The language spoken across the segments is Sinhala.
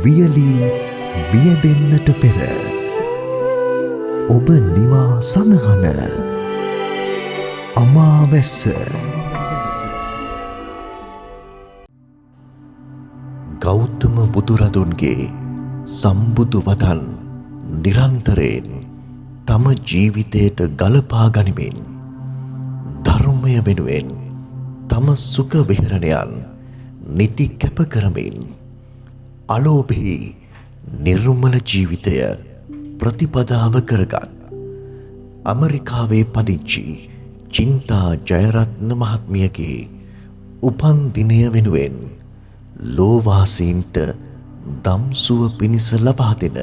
වියලී වියදෙන්නට පෙර ඔබ නිවා සනහන අමාවැස්ස. ගෞතම බුදුරදුන්ගේ සම්බුදු වදන් නිරන්තරයෙන් තම ජීවිතයට ගලපා ගනිමින් ධර්මය වෙනුවෙන් තම සුඛ විහරණයන් නිති කැප කරමින් අලෝභී නිර්මල ජීවිතය ප්‍රතිපදාව කරගත් ඇමරිකාවේ පදිංචි චින්තා ජයරත්න මහත්මියගේ උපන් දිනය වෙනුවෙන් ලෝවාසීන්ට දම්සුව පිණිස ලබා දෙන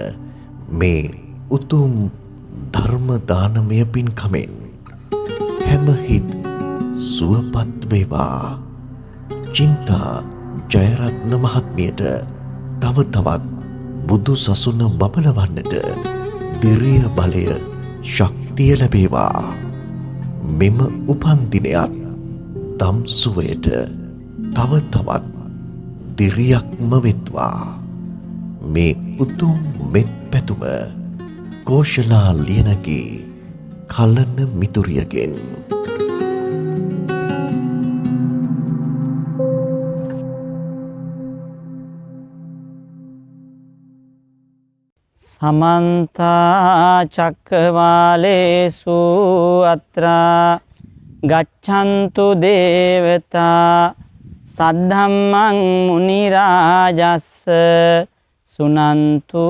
මේ උතුම් ධර්ම දානමය පින්කමෙන් හැම හිත් සුවපත් වේවා. චින්තා ජයරත්න මහත්මියට තව තවත් බුදු සසුන බබලවන්නට දිරිය බලය ශක්තිය ලැබේවා. මෙම උපන් දිනයත් දම්සුවයට තව තවත් දිරියක්ම වෙත්වා. මේ උතුම් මෙත් පැතුම කෝෂලා ලියනගේ කලන මිතුරියගෙන්. සමන්තා චක්කවාලේසු අත්‍රා ගච්ඡන්තු දේවතා සද්ධම්මං මුනි රාජස්ස සුනන්තු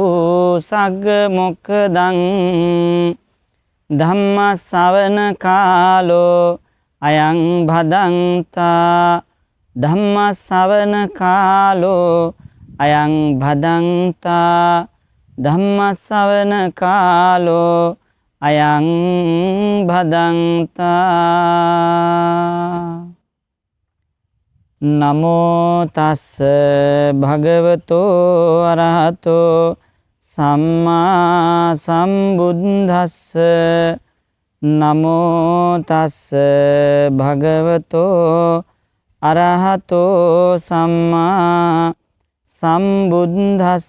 සග්ග මොක්ඛදං ධම්ම ශ්‍රවණ කාලෝ අයං භදංතා ධම්ම ශ්‍රවණ කාලෝ අයං භදංතා ධම්ම ශ්‍රවණ කාලෝ අයං භදංතා. නමෝ තස්ස භගවතෝ අරහතෝ සම්මා සම්බුද්දස්ස. නමෝ තස්ස භගවතෝ අරහතෝ සම්මා සම්බුද්දස්ස.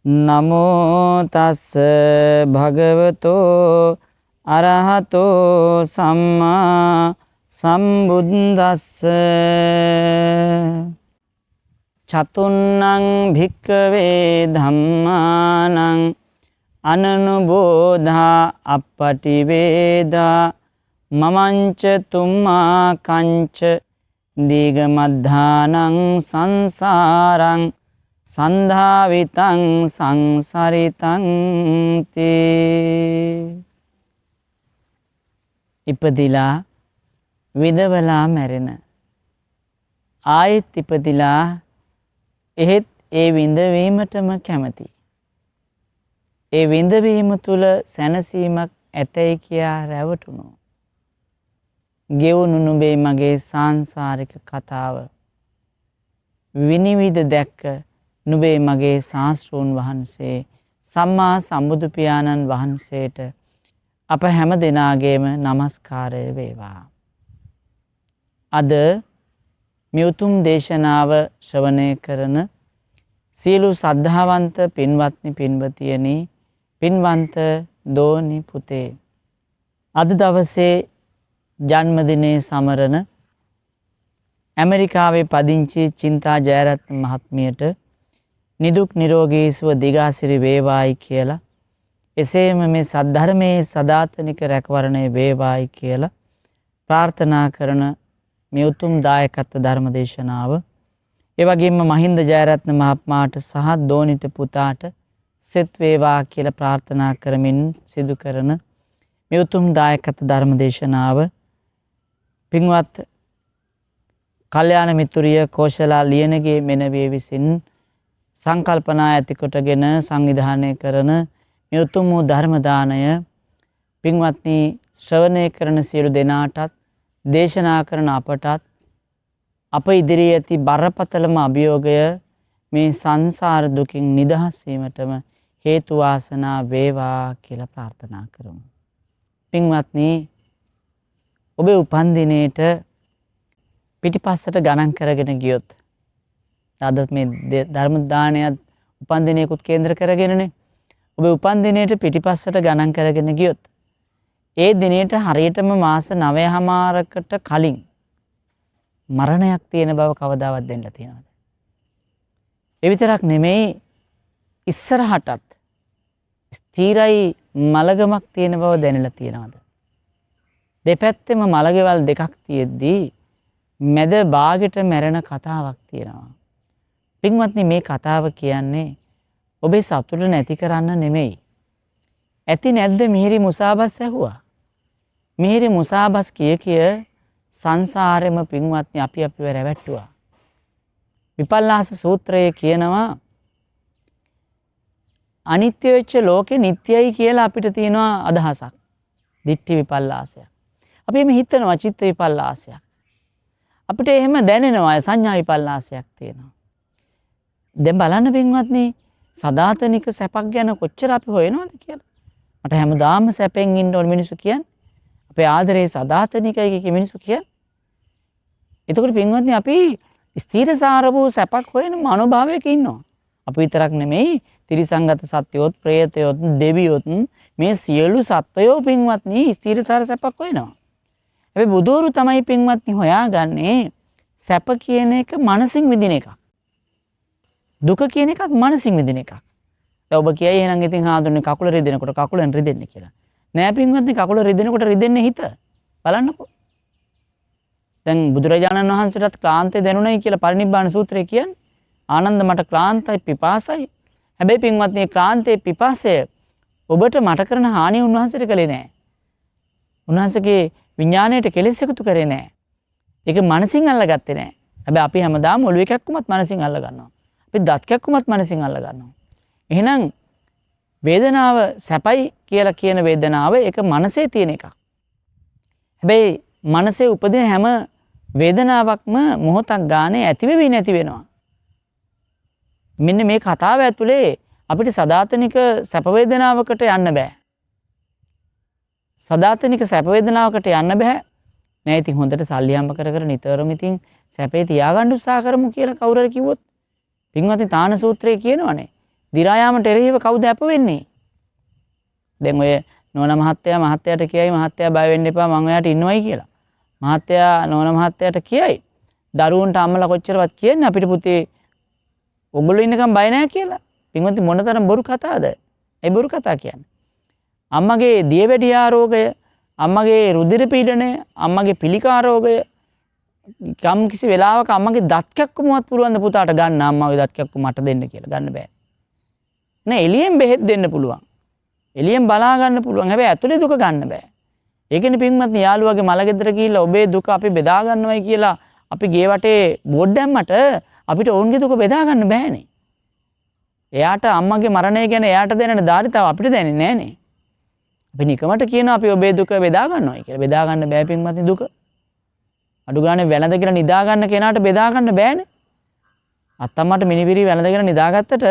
නමෝ තස්ස භගවතෝ අරහතෝ සම්මා සම්බුද්දස්ස. චතුන්නං භික්ඛවේ ධම්මානං අනනුබෝධා අප්පටිවේදා මමංච තුම්මා කංච දීගමද්ධානං සංසාරං සන්ධාවිතං සංසරිතං තේ. ඉපදිලා විදවලා මැරෙන, ආයෙත් ඉපදිලා එහෙත් ඒ විඳවීමටම කැමති, ඒ විඳවීම තුල සැනසීමක් ඇතැයි කියා රැවටුණු ගෙවුණු නුඹේ මගේ සාංසාරික කතාව විනිවිද දැක්ක නුඹේ මගේ ශාස්ත්‍රූන් වහන්සේ සම්මා සම්බුදු පියාණන් වහන්සේට අප හැම දෙනාගේම নমස්කාරය වේවා. අද මේ උතුම් දේශනාව ශ්‍රවණය කරන සියලු සද්ධාවන්ත පින්වත්නි පින්වතියනි, පින්වන්ත දෝනි පුතේ, අද දවසේ ජන්මදිනයේ සමරන ඇමරිකාවේ පදිංචි චින්තා ජයරත්න මහත්මියට නිදුක් නිරෝගී සුව දිගාසිරි වේවායි කියලා, එසේම මේ සද්ධර්මයේ සදාතනික රැකවරණය වේවායි කියලා ප්‍රාර්ථනා කරන මේ උතුම් දායකත්ව ධර්ම දේශනාව, ඒ වගේම මහින්ද ජයරත්න මහත්මයාට සහ දෝනිට පුතාට සෙත් වේවා කියලා ප්‍රාර්ථනා කරමින් සිදු කරන මේ උතුම් දායකත්ව ධර්ම දේශනාව පින්වත් කල්යාණ මිතුරිය කෝෂලා ලියනගේ මෙනවිය විසින් සංකල්පනා ඇති කොටගෙන සංවිධානය කරන මේ උතුම් වූ ධර්ම දානය පින්වත්නි ශ්‍රවණය කරන සියලු දෙනාටත් දේශනා කරන අපටත් අප ඉදිරියේ ඇති බරපතලම අභියෝගය මේ සංසාර දුකින් නිදහස් වීමටම හේතු වාසනා වේවා කියලා ප්‍රාර්ථනා කරමු. පින්වත්නි, ඔබේ උපන් දිනේට පිටිපස්සට ගණන් කරගෙන ගියොත් අදත් මේ ධර්ම දානයත් උපන් දිනයකුත් කේන්ද්‍ර කරගෙනනේ. ඔබ උපන් දිනයට පිටිපස්සට ගණන් කරගෙන ගියොත් ඒ දිනයට හරියටම මාස 9මාරකට කලින් මරණයක් තියෙන බව කවදාවත් දෙන්න තියනවද? ඒ විතරක් නෙමෙයි ඉස්සරහටත් ස්ථිරයි මලගමක් තියෙන බව දැනලා තියෙනවද? දෙපැත්තෙම මලගෙවල් දෙකක් තියෙද්දී මැද බාගෙට මැරෙන කතාවක් තියෙනවා. පින්වත්නි මේ කතාව කියන්නේ ඔබේ සතුට නැති කරන්න නෙමෙයි. ඇති නැද්ද මිහිරි මුසාබස් ඇහුවා. මිහිරි මුසාබස් කිය සංසාරෙම පින්වත්නි අපිව රැවට්ටුවා. විපල්ලාස සූත්‍රයේ කියනවා අනිත්‍ය වෙච්ච ලෝකේ නිට්ටයයි කියලා අපිට තියෙනවා අදහසක්. දිට්ඨි විපල්ලාසයක්. අපි එහෙම හිතනවා චිත්ත විපල්ලාසයක්. අපිට එහෙම දැනෙනවා සංඥා විපල්ලාසයක් තියෙනවා. දැන් බලන්න පින්වත්නි සදාතනික සැපක් ගැන කොච්චර අපි හොයනවද කියලා. මට හැමදාම සැපෙන් ඉන්න ඕන මිනිස්සු කියන්නේ. අපේ ආදරේ සදාතනිකයි කිය මිනිස්සු කියන්නේ. එතකොට පින්වත්නි අපි ස්ථීරසාර වූ සැපක් හොයන මනෝභාවයක ඉන්නවා. අපි විතරක් නෙමෙයි තිරිසංගත සත්වයොත් ප්‍රේතයොත් දෙවියොත් මේ සියලු සත්වයෝ පින්වත්නි ස්ථීරසාර සැපක් හොයනවා. හැබැයි බුදුවරු තමයි පින්වත්නි හොයාගන්නේ සැප කියන එක මනසින් විඳින එකක්. දුක කියන එකත් මනසින් විඳින එකක්. දැන් ඔබ කියයි එහෙනම් ඉතින් හාඳුන්නේ කකුල රිදෙනකොට කකුලෙන් රිදෙන්නේ කියලා. නෑ පින්වත්නි කකුල රිදෙනකොට රිදෙන්නේ හිත. බලන්නකෝ. දැන් බුදුරජාණන් වහන්සේටත් ක්ලාන්තය දැනුණයි කියලා පරිනිබ්බාන සූත්‍රය කියන්නේ. ආනන්ද මට ක්ලාන්තයි පිපාසයි. හැබැයි පින්වත්නි ක්ලාන්තේ පිපාසය ඔබට මට කරන හානිය උන්වහන්සේට කළේ නෑ. උන්වහන්සේගේ විඥාණයට කෙලෙස් එකතු කරේ නෑ. ඒක මනසින් අල්ලගත්තේ නෑ. හැබැයි අපි හැමදාම ඔළුව එකක්කමත් මනසින් අල්ල ගන්නවා. අපි දත් කැක්කුමත් මනසින් අල්ල ගන්නවා. එහෙනම් වේදනාව සැපයි කියලා කියන වේදනාව ඒක මනසේ තියෙන එකක්. හැබැයි මනසේ උපදින හැම වේදනාවක්ම මොහොතක් ගානේ ඇති වෙවි නැති වෙනවා. මෙන්න මේ කතාව ඇතුලේ අපිට සදාතනික සැප වේදනාවකට යන්න බෑ. සදාතනික සැප වේදනාවකට යන්න බෑ. නෑ ඉතින් හොඳට සල්ලි හම්බ කර නිතරම ඉතින් සැපේ තියාගන්න උත්සාහ කරමු කියලා කවුරු හරි කිව්වොත් පින්වත්නි තාන සූත්‍රයේ කියනවනේ දි รา යාමට එරෙහිව කවුද අප වෙන්නේ? දැන් ඔය නෝන මහත්තයාට කියයි මහත්තයා බය වෙන්න එපා මම ඔයාට ඉන්නවයි කියලා. මහත්තයා නෝන මහත්තයාට කියයි දරුවන්ට අම්මලා කොච්චරවත් කියන්නේ අපිට පුතේ ඔගොල්ලෝ ඉන්නකම් බය නැහැ කියලා. පින්වත්නි මොනතරම් බොරු කතාවද? ඒ බොරු කතා කියන්නේ. අම්මගේ දියවැඩියා රෝගය, අම්මගේ රුධිර පීඩනය, අම්මගේ පිළිකා රෝගය කම් කිසි වෙලාවක අම්මගේ දත් කැක්කුමවත් පුළුවන් ද පුතාට ගන්න අම්මාගේ දත් කැක්කුම මට දෙන්න කියලා ගන්න බෑ. නෑ එළියෙන් බෙහෙත් දෙන්න පුළුවන්. එළියෙන් බලා ගන්න පුළුවන්. හැබැයි ඇතුලේ දුක ගන්න බෑ. ඒකනේ පින්වත්නි යාළුවාගේ මල ගෙදර ගිහිල්ලා ඔබේ දුක අපි බෙදා ගන්නවයි කියලා අපි ගේ වටේ බෝඩ් දැම්මට අපිට ඔවුන්ගේ දුක බෙදා ගන්න බෑනේ. එයාට අම්මගේ මරණය ගැන එයාට දැනෙන ධාරිතාව අපිට දැනෙන්නේ නෑනේ. අපි නිකමට කියනවා අපි ඔබේ දුක බෙදා ගන්නවයි කියලා. බෙදා ගන්න බෑ පින්වත්නි දුක. අඩු ගානේ වැළඳගෙන නිදා ගන්න කෙනාට බෙදා ගන්න බෑනේ. අත්තම්මට මිනිපිරි වැළඳගෙන නිදාගත්තට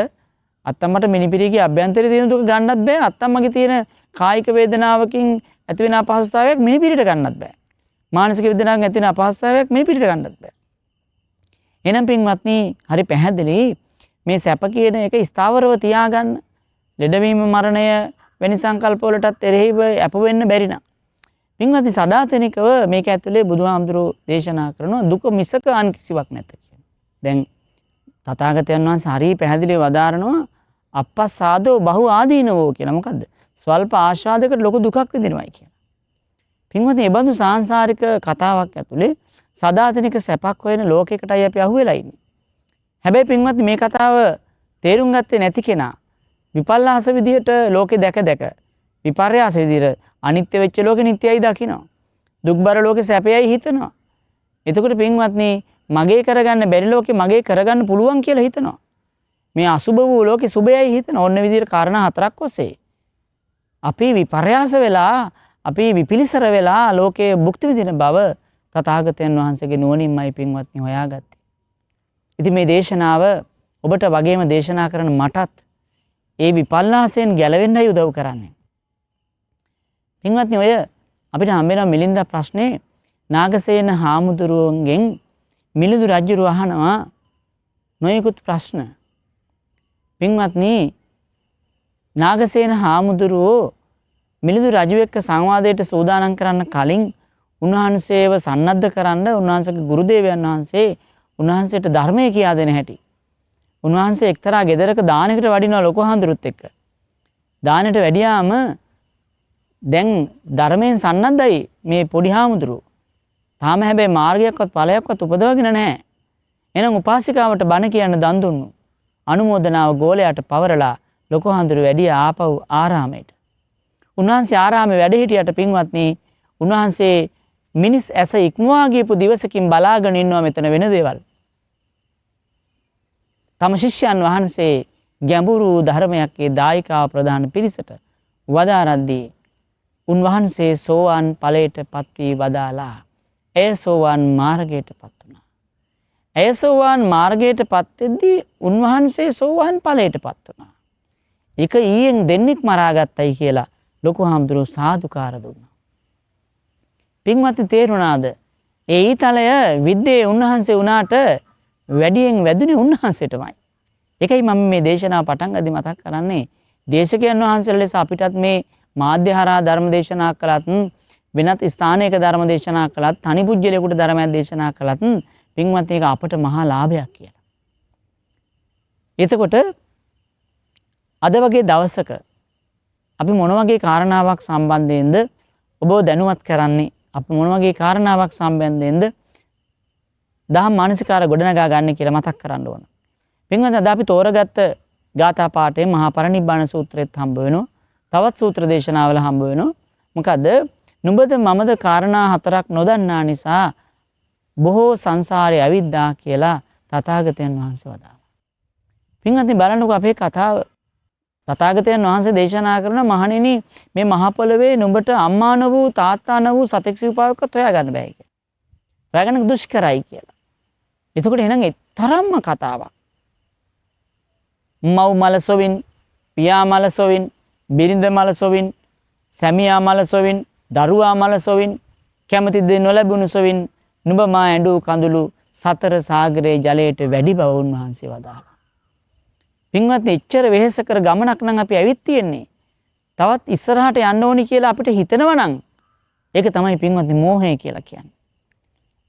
අත්තම්මට මිනිපිරිගේ අභ්‍යන්තරයේ තියෙන දුක ගන්නත් බෑ. අත්තම්මගේ තියෙන කායික වේදනාවකින් ඇති වෙන අපහසුතාවයක් මිනිපිරිට ගන්නත් බෑ. මානසික වේදනාවක් ඇති වෙන අපහසුතාවයක් මිනිපිරිට ගන්නත් බෑ. එහෙනම් පින්වත්නි හරි පැහැදිලි මේ සැප කියන එක ස්ථාවරව තියාගන්න ලෙඩවීම මරණය වැනි සංකල්ප වලටත් එරෙහිව අප වෙන්න බැරි නම් පින්වත්නි සදාතනිකව මේක ඇතුලේ බුදුහාමුදුරෝ දේශනා කරන දුක මිසක අන් කිසිවක් නැත කියන. දැන් තථාගතයන් වහන්සේ හරි පැහැදිලිව වදාරනවා අපස්සාදෝ බහු ආදීනවෝ කියලා. මොකද්ද? ස්වල්ප ආශාදයකට ලොකු දුකක් විඳිනවායි කියලා. පින්වත්නි මේ බඳු සාංශාරික කතාවක් ඇතුලේ සදාතනික සැපක් හොයන ලෝකයකටයි අපි අහුවෙලා ඉන්නේ. හැබැයි පින්වත්නි මේ කතාව තේරුම් ගත්තේ නැති කෙනා විපල්ලාස විදියට ලෝකේ දැක විපර්යාස විදියට අනිත්‍ය වෙච්ච ලෝකෙ නිට්ටයයි දකිනවා. දුක්බර ලෝකෙ සැපයයි හිතනවා. එතකොට පින්වත්නි මගේ කරගන්න බැරි ලෝකෙ මගේ කරගන්න පුළුවන් කියලා හිතනවා. මේ අසුබ වූ ලෝකෙ සුබයයි හිතන ඕන්න විදියට කාරණා හතරක් ඔස්සේ අපි විපර්යාස වෙලා අපි විපිලිසර වෙලා ලෝකයේ භුක්ති විඳින බව තථාගතයන් වහන්සේගේ නුවණින්මයි පින්වත්නි හොයාගත්තේ. ඉතින් මේ දේශනාව ඔබට වගේම දේශනා කරන මටත් ඒ විපල්ලාසයෙන් ගැලවෙන්නයි උදව් කරන්නේ. පින්වත්නි ඔය අපිට හම්බෙන මිලින්ද ප්‍රශ්නේ නාගසේන හාමුදුරුවන්ගෙන් මිලිඳු රජුරු අහනවා නොයෙකුත් ප්‍රශ්න. පින්වත්නි, නාගසේන හාමුදුරුවෝ මිලිඳු රජු එක්ක සංවාදයට සූදානම් කරන්න කලින් උන්වහන්සේව සන්නද්ධ කරන්න උන්වහන්සේගේ ගුරුදේවයන් වහන්සේ උන්වහන්සේට ධර්මය කියා දෙන හැටි. උන්වහන්සේ එක්තරා ගෙදරක දානයකට වඩිනවා ලොකු හාමුදුරුවොත් එක්ක. දානයට වැඩියාම දැන් ධර්මයෙන් සන්නද්ධයි මේ පොඩි හාමුදුරුවෝ. තාම හැබැයි මාර්ගයක්වත් ඵලයක්වත් උපදවගෙන නැහැ. එහෙනම් උපාසිකාවට බණ කියන්න දන් දුන්නු. අනුමෝදනාව ගෝලයට පවරලා ලොකු හාමුදුරුවෝ වැඩි ආපහු ආරාමයට. උන්වහන්සේ ආරාමේ වැඩ හිටියට පින්වත්නි, උන්වහන්සේ මිනිස් ඇස ඉක්මවා ගියපු දිවසකින් බලාගෙන ඉන්නවා මෙතන වෙන දේවල්. තම ශිෂ්‍යයන් වහන්සේ ගැඹුරු ධර්මයක් ඒ දායකාව ප්‍රදාන පිරිසට වදාරද්දී උන්වහන්සේ සෝවාන් ඵලයට පත් වී වදාලා. ඒ සෝවාන් මාර්ගයට පත් වුණා. ඒ සෝවාන් මාර්ගයට පත් වෙද්දී උන්වහන්සේ සෝවාන් ඵලයට පත් වුණා. එක ඊයෙන් දෙන්නෙක් මරාගත්තයි කියලා ලොකු හාමුදුරුවෝ සාදුකාර දුන්නා. පින්වත්නි, තේරුණාද? ඒ ඊතලය විද්‍යේ උන්වහන්සේ උනාට වැඩියෙන් වැදුනේ උන්වහන්සේටමයි. ඒකයි මම මේ දේශනාව පටන් ගද්දි මතක් කරන්නේ, දේශකයන් වහන්සේලා ලෙස අපිටත් මේ මාධ්‍ය හරහා ධර්ම දේශනා කළත්, වෙනත් ස්ථානයක ධර්ම දේශනා කළත්, තනි පුජ්‍යලයකට ධර්මයක් දේශනා කළත් පින්වත්නි, ඒක අපට මහා ලාභයක් කියලා. එතකොට අද වගේ දවසක අපි මොන වගේ කාරණාවක් සම්බන්ධයෙන්ද ඔබව දැනුවත් කරන්නේ? අපි මොන වගේ කාරණාවක් සම්බන්ධයෙන්ද දහම් මානසිකාර ගොඩනගා ගන්න කියලා මතක් කරන්න ඕන. පින්වත්නි, අද අපි තෝරගත්ත ගාථා පාඨයේ මහා පරිනිබ්බාන සූත්‍රෙත් හම්බ වෙනවා. තවත් සූත්‍ර දේශනාවල හම්බ වෙනවා. මොකද නුඹද මමද කාරණා හතරක් නොදන්නා නිසා බොහෝ සංසාරේ ඇවිද්දා කියලා තථාගතයන් වහන්සේ වදාළා. පින්වත්නි, බලන්නකො අපේ කතාව. තථාගතයන් වහන්සේ දේශනා කරන මහණෙනි, මේ මහ පොළවේ නුඹට අම්මා න වූ තාත්තා න වූ සතෙක් සිව්පාවක්වත් හොයාගන්න බෑ කියලා. හොයාගන්න දුෂ්කරයි කියලා. එතකොට එහෙනම් ඒ තරම්ම කතාවක්. මව් මල සොවින්, පියා මල සොවින්, බිරිඳ මල සොවින්, සැමියා මල සොවින්, දරුවා මල සොවින්, කැමති දේ නොලැබුණු සොවින් නුඹ මා ඇඬූ කඳුළු සතර සාගරයේ ජලයට වැඩි බව උන්වහන්සේ වදාළා. පින්වත්නි, එච්චර වෙහෙස කර ගමනක් නම් අපි ඇවිත් තියෙන්නේ. තවත් ඉස්සරහට යන්න ඕනි කියලා අපිට හිතෙනවා නම් ඒක තමයි පින්වත්නි මෝහය කියලා කියන්නේ.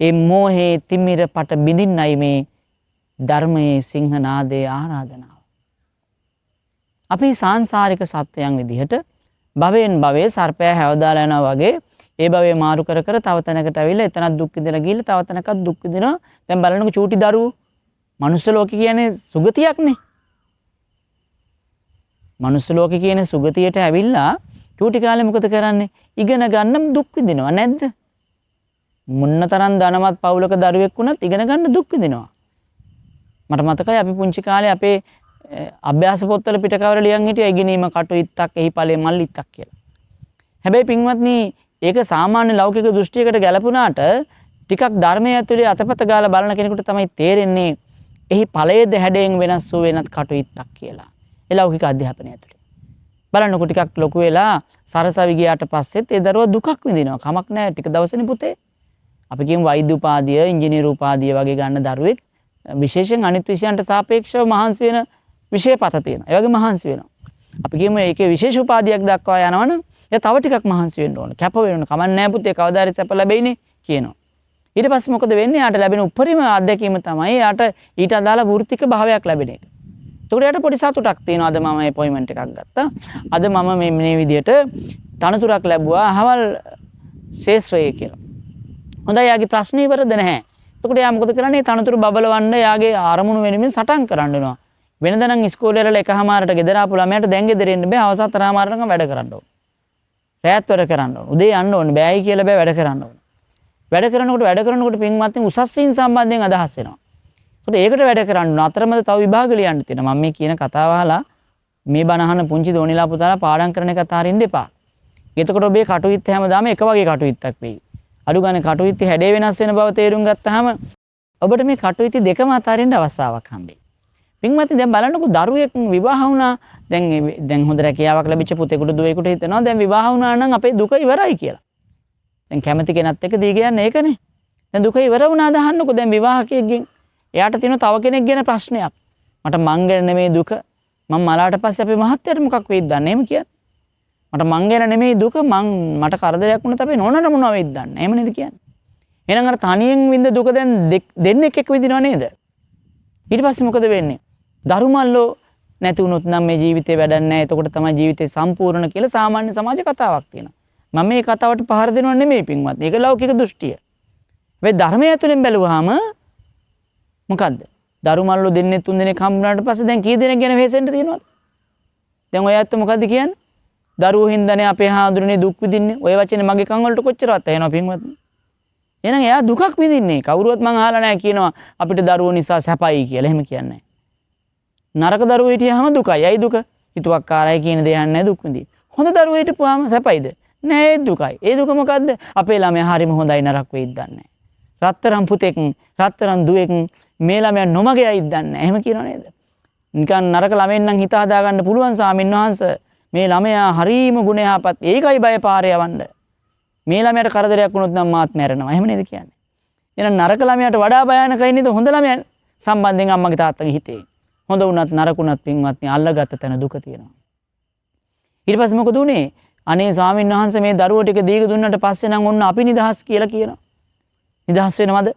ඒ මෝහේ තිමිර පට බිඳින්නයි මේ ධර්මයේ සිංහනාදයේ ආරාධනාව. අපි සාංශාරික සත්වයන් විදිහට භවයෙන් භවයේ සර්පයා හැවදාලා යනවා වගේ ඒ භවයේ මාරු කර කර තව තැනකට ඇවිල්ලා එතනක් දුක් විඳලා ගිහලා තව තැනකත් දුක් විඳිනවා. දැන් බලන්නකො චූටි දරුවෝ. මනුස්ස ලෝකේ කියන්නේ සුගතියක්නේ. මනුස්ස ලෝකේ කියන සුගතියට ඇවිල්ලා චූටි කාලේ මොකද කරන්නේ? ඉගෙන ගන්න දුක් විඳිනවා නැද්ද? මුන්නතරම් ධනවත් පවුලක දරුවෙක් වුණත් ඉගෙන ගන්න දුක් විඳිනවා. මට මතකයි අපි පුංචි කාලේ අපේ අභ්‍යාස පොත්වල පිටකවර ලියන් හිටියා ඉගෙනීම කටුයිත්තක් එහි ඵලයේ මල්ලිත්තක් කියලා. හැබැයි පින්වත්නි, ඒක සාමාන්‍ය ලෞකික දෘෂ්ටියකට ගැලපුණාට ටිකක් ධර්මයේ ඇතුලේ අතපත ගාලා බලන කෙනෙකුට තමයි තේරෙන්නේ එහි ඵලයේද හැඩයෙන් වෙනස් වූ වෙනත් කටුයිත්තක් කියලා. ඒ ලෞකික අධ්‍යාපනය ඇතුලේ. බලන්නකො ටිකක් ලොකු වෙලා සරසවි ගියාට පස්සෙත් ඒ දරුවා දුකක් විඳිනවා. කමක් නැහැ, ටික දවසනේ පුතේ. අපි කියමු වෛද්‍ය උපාධිය, ඉංජිනේරු උපාධිය වගේ ගන්න දරුවෙක් විශේෂයෙන් අනිත් විෂයන්ට සාපේක්ෂව මහන්සි වෙන විෂය පත තියෙනවා. ඒ වගේ මහන්සි වෙනවා. අපි කියමු ඒකේ විශේෂ උපාධියක් දක්වා යනවනම් එයා තව ටිකක් මහන්සි වෙන්න ඕන. කැප වෙන්න ඕන. කමක් නැහැ පුතේ, කවදා හරි සැප ලැබෙයිනේ කියනවා. ඊට පස්සේ මොකද වෙන්නේ? යාට ලැබෙන උපරිම අත්දැකීම තමයි යාට ඊට අදාළ වෘත්තික භාවයක් ලැබෙන එක. එතකොට යාට පොඩි සතුටක් තියෙනවා. අද මම අපොයින්ට්මන්ට් එකක් ගත්තා. අද මම මේ විදිහට තනතුරක් ලැබුවා අහවල් ශේෂ්ත්‍රයේ කියලා. හොඳයි, යාගේ ප්‍රශ්න ඉවරද නැහැ. එතකොට යා මොකද කරන්නේ? තනතුරු බබලවන්න යාගේ අරමුණු වෙනුවෙන් සටන් කරන්න වෙනවා. වෙනදා නම් ඉස්කෝලේ වල එකමාරට ගෙදර ආපු ළමයාට දැන් ගෙදර එන්න බෑ. අවසන් තරමාරට වැඩ කරන්න ඕන. රැයත් වැඩ කරන්න ඕන. උදේ යන්න ඕන. බෑයි කියලා බෑ, වැඩ කරන්න ඕන. වැඩ කරනකොට පින්වත්නි උසස් වීම සම්බන්ධයෙන් අදහස් එනවා. ඒකට වැඩ කරන්න ඕන. අතරමැද තව විභාග ලියන්න තියෙනවා. මම මේ කියන කතාව අහලා මේ බණ අහන පුංචි දෝනිලා පුතාලා පාඩම් කරන එකත් අරින්න එපා. එතකොට ඔබේ කටුවිත්ත හැමදාම එක වගේ කටුවිත්තක් වෙයි. අඩු ගානේ කටුවිත්ත හැඩේ වෙනස් වෙන බව තේරුම් ගත්තාම ඔබට මේ කටුවිත්ත දෙකම අතරින්න අවස්ථාවක් හම්බෙයි. පින්වත්නි, දැන් බලන්නකො දරුවෙක් විවාහ වුණා. දැන් හොඳ රැකියාවක් ලැබිච්ච පුතෙකුට දුවෙකුට හිතනවා දැන් විවාහ වුණා නම් අපේ දුක ඉවරයි කියලා. දැන් කැමති කෙනත් එක්ක දී කියන්නේ ඒකනේ. දැන් දුක ඉවර වුණාද අහන්නකො දැන් විවාහකයෙක්ගෙන්. එයාට තියෙන තව කෙනෙක් ගැන ප්‍රශ්නයක්. මට මං ගැන නෙමෙයි දුක. මං මලාට පස්සේ අපේ මහත්තයාට මොකක් වෙයිද දන්නේ එහෙම කියන්නේ. මට මං ගැන නෙමෙයි දුක මට කරදරයක් වුණත් අපේ නෝනට මොනවා වෙයිද දන්නේ. එහෙම නේද කියන්නේ. එහෙනම් අර තනියෙන් විඳ දුක දැන් දෙන්නෙක් එක්ක විඳිනව නේද? ඊට පස්සේ මොකද වෙන්නේ? දරුමල්ලෝ නැති වුණොත් නම් මේ ජීවිතේ වැඩක් නැහැ. එතකොට තමයි ජීවිතේ සම්පූර්ණ කියලා සාමාන්‍ය සමාජ කතාවක් තියෙනවා. මම මේ කතාවට පහර දෙනව නෙමෙයි පින්වත්. ඒක ලෞකික දෘෂ්ටිය. මේ ධර්මය ඇතුලෙන් බැලුවාම මොකද්ද? දරුමල්ලෝ දෙන්නේ 3 දෙනෙක් හම්බුනාට පස්සේ දැන් කී දෙනෙක් ගැන වෙහෙසෙන්න තියෙනවද? දැන් ඔය ඇත්ත මොකද්ද කියන්නේ? දරුවෝ හින්දානේ අපේ හාඳුරනේ දුක් විඳින්නේ. ඔය වචනේ මගේ කන් වලට කොච්චරවත් ඇහෙනව පින්වත්. එහෙනම් එයා දුකක් විඳින්නේ. කවුරුවත් මං අහලා නැහැ කියනවා අපිට දරුවෝ නිසා සැපයි කියලා. එහෙම කියන්නේ නැහැ. නරක දරුවෝ හිටියාම දුකයි. ඇයි දුක? හිතුවක්කාරයි කියන දේ යන්නේ දුක් විඳින. හොඳ දරුවෝ හිටපුවාම සැපයිද? නෑ ඒ දුකයි. ඒ දුක මොකද්ද? අපේ ළමයා හරිම හොඳයි නරක වෙයිද දන්නේ නැහැ. රත්තරන් පුතෙක්, රත්තරන් දුවෙක් මේ ළමයා නොමගයයිද දන්නේ නැහැ. එහෙම කියනව නේද? නිකන් නරක ළමෙන් නම් හිත හදා ගන්න පුළුවන් ස්වාමීන් වහන්සේ. මේ ළමයා හරීම ගුණ යහපත්. ඒකයි බය පාරේ යවන්න. මේ ළමයාට කරදරයක් වුණොත් නම් මාත් මැරෙනවා. එහෙම නේද කියන්නේ? එහෙනම් නරක ළමයාට වඩා භයානකයි නේද හොඳ ළමයා සම්බන්ධයෙන් අම්මගේ තාත්තගේ හිතේ. හොඳ වුණත් නරක වුණත් පින්වත්නි අල්ලගත්ත තැන දුක තියෙනවා. ඊට පස්සේ මොකද උනේ? අනේ ස්වාමීන් වහන්සේ මේ දරුවෝ ටික දීග දුන්නට පස්සේ නම් ඔන්න අපි නිදහස් කියලා කියනවා. නිදහස් වෙනවද?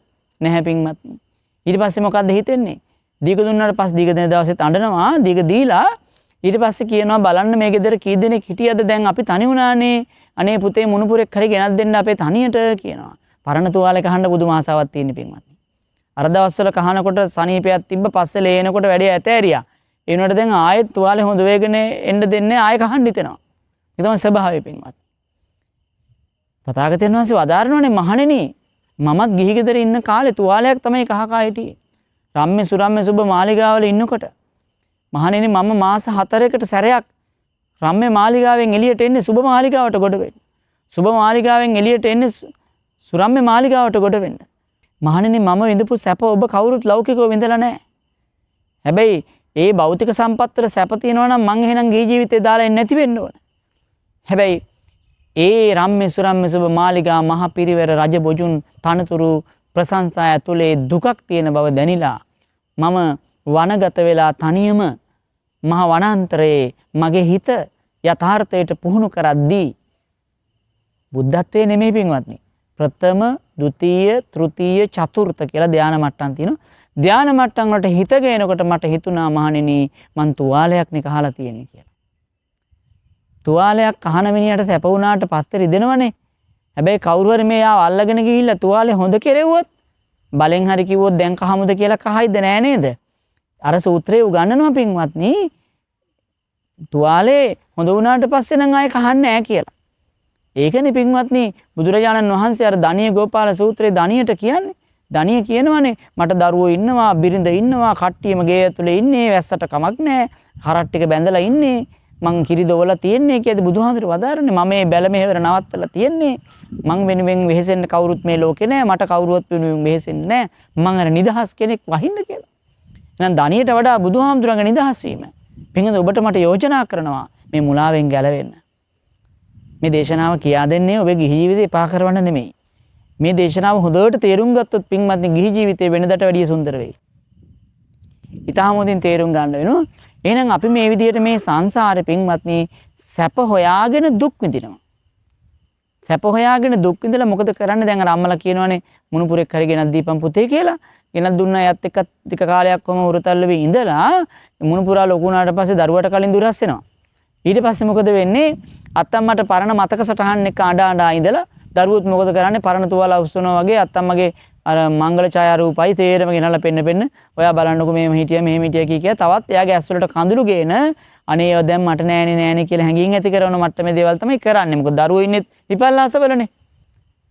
නැහැ පින්වත්නි. ඊට පස්සේ මොකද්ද හිතෙන්නේ? දීග දුන්නාට පස්සේ දීග දෙන දවසෙත් අඬනවා. දීග දීලා ඊට පස්සේ කියනවා බලන්න මේ ගෙදර කී දෙනෙක් හිටියද දැන් අපි තනි වුණානේ. අනේ පුතේ මුණුපුරෙක් හරි ගෙනත් දෙන්න අපේ තනියට කියනවා. පරණ තුවාලේ කහන්න පුදුම ආසාවක් තියෙන පින්වත්නි. අර දවස්වල කහනකොට සනීපයක් තිබ්බ පස්සේ ලේනකොට වැඩේ ඇතෑරියා. ඒ වුණාට දැන් ආයෙත් තුවාලේ හොඳ වේගන එන්න දෙන්නේ ආයෙ කහන්න හිතෙනවා. ඒක තමයි ස්වභාවය පින්වත්. තථාගතයන් වහන්සේ වදාරනෝනේ මහණෙනි මමත් ගිහි ගෙදර ඉන්න කාලේ තුවාලයක් තමයි කහකා හිටියේ. රම්මේ සුරම්මේ සුබ මාලිගාවල ඉන්නකොට මහණෙනි මම මාස 4කට සැරයක් රම්මේ මාලිගාවෙන් එළියට එන්නේ සුබ මාලිගාවට ගොඩ වෙන්න. සුබ මාලිගාවෙන් එළියට එන්නේ සුරම්මේ මාලිගාවට ගොඩ වෙන්න. මහණෙනි මම විඳපු සැප ඔබ කවුරුත් ලෞකිකව විඳලා නැහැ. හැබැයි ඒ භෞතික සම්පත් වල සැප තියෙනවා නම් මං එහෙනම් ගිහි ජීවිතේ දාලා එන්නේ නැති වෙන්න ඕන. හැබැයි ඒ රම්මේ සුරම්මේ සුබ මාලිගා මහ පිරිවර රජ බොජුන් තනතුරු ප්‍රශංසා ඇතුලේ දුකක් තියෙන බව දැනිලා මම වනගත වෙලා තනියම මහ වනාන්තරයේ මගේ හිත යථාර්ථයට පුහුණු කරද්දී බුද්ධත්වයේ නෙමෙයි පින්වත්නි ප්‍රථම, ද්විතීය, තෘතීය, චතුර්ථ කියලා ධානා මට්ටම් තියෙනවා. ධානා මට්ටම් වලට හිත ගේනකොට මට හිතුණා මහණෙනි මං තුවාලයක් නේ කහලා තියෙන්නේ කියලා. තුවාලයක් කහන මිනිහට සැප වුණාට පස්සේ රිදෙනවනේ. හැබැයි කවුරු හරි මේ ආව අල්ලගෙන ගිහිල්ලා තුවාලේ හොඳ කෙරෙව්වොත් බලෙන් හරි කිව්වොත් දැන් කහමුද කියලා කහයිද නෑ නේද? අර සූත්‍රයේ උගන්වනවා පින්වත්නි තුවාලේ හොඳ වුණාට පස්සේ නම් ආයෙ කහන්නේ නැහැ කියලා. ඒකනේ පින්වත්නි බුදුරජාණන් වහන්සේ අර දණිය ගෝපාල සූත්‍රයේ දණියට කියන්නේ. දණිය කියනවානේ මට දරුවෝ ඉන්නවා, බිරිඳ ඉන්නවා, කට්ටියම ගේ ඇතුලේ ඉන්නේ, වැස්සට කමක් නැහැ, හරක් ටික බැඳලා ඉන්නේ, මං කිරි දොවලා තියන්නේ කියද බුදුහාඳුර වදාරන්නේ. මම මේ බැල මෙහෙවර නවත්තලා තියන්නේ. මං වෙනුවෙන් වෙහෙසෙන්න කවුරුත් මේ ලෝකේ නැහැ. මට කවුරුවත් වෙනුවෙන් වෙහෙසෙන්නේ නැහැ. මං අර නිදහස් කෙනෙක් වහින්න කියලා. එහෙනම් දණියට වඩා බුදුහාමුදුරන්ගේ නිදහස් වීම. පින්වද ඔබට මට යෝජනා කරනවා මේ මුලාවෙන් ගැලවෙන්න. මේ දේශනාව කියා දෙන්නේ ඔබේ ගිහි ජීවිතේ එපා කරවන්න නෙමෙයි. මේ දේශනාව හොඳට තේරුම් ගත්තොත් පින්වත්නි ගිහි ජීවිතේ වෙනදට වැඩිය සුන්දර වෙයි. ඊටාම හොඳින් තේරුම් ගන්න වෙනවා. එහෙනම් අපි මේ විදිහට මේ සංසාරේ පින්වත්නි සැප හොයාගෙන දුක් විඳිනවා. සැප හොයාගෙන දුක් විඳලා මොකද කරන්නේ? දැන් අර අම්මලා කියනවානේ මුණුපුරෙක් හරි ගෙනත් දීපන් පුතේ කියලා. ගෙනත් දුන්නා යත් එක්ක ටික කාලයක් කොහම උරතල්ලුවේ ඉඳලා මුණුපුරා ලොකු වුණාට පස්සේ දරුවට කලින් දුරස් වෙනවා. ඊට පස්සේ මොකද වෙන්නේ? අත්තම්මට පරණ මතක සටහන් එක අඬා ඉඳලා දරුවොත් මොකද කරන්නේ? පරණ තුවාල අවුස්සනවා වගේ අත්තම්මගේ අර මංගල ඡායා රූපයි තේරම ගෙනලා පෙන්න ඔයා බලන්නකෝ මෙහෙම හිටියා මෙහෙම හිටියා කිය තවත් එයාගේ ඇස් වලට කඳුළු ගේන අනේ ඒවා දැන් මට නෑනේ කියලා හැඟීම් ඇති කරන මට්ටමේ දේවල් තමයි කරන්නේ. මොකද දරුවෝ ඉන්නේ විපල්ලාසවලනේ.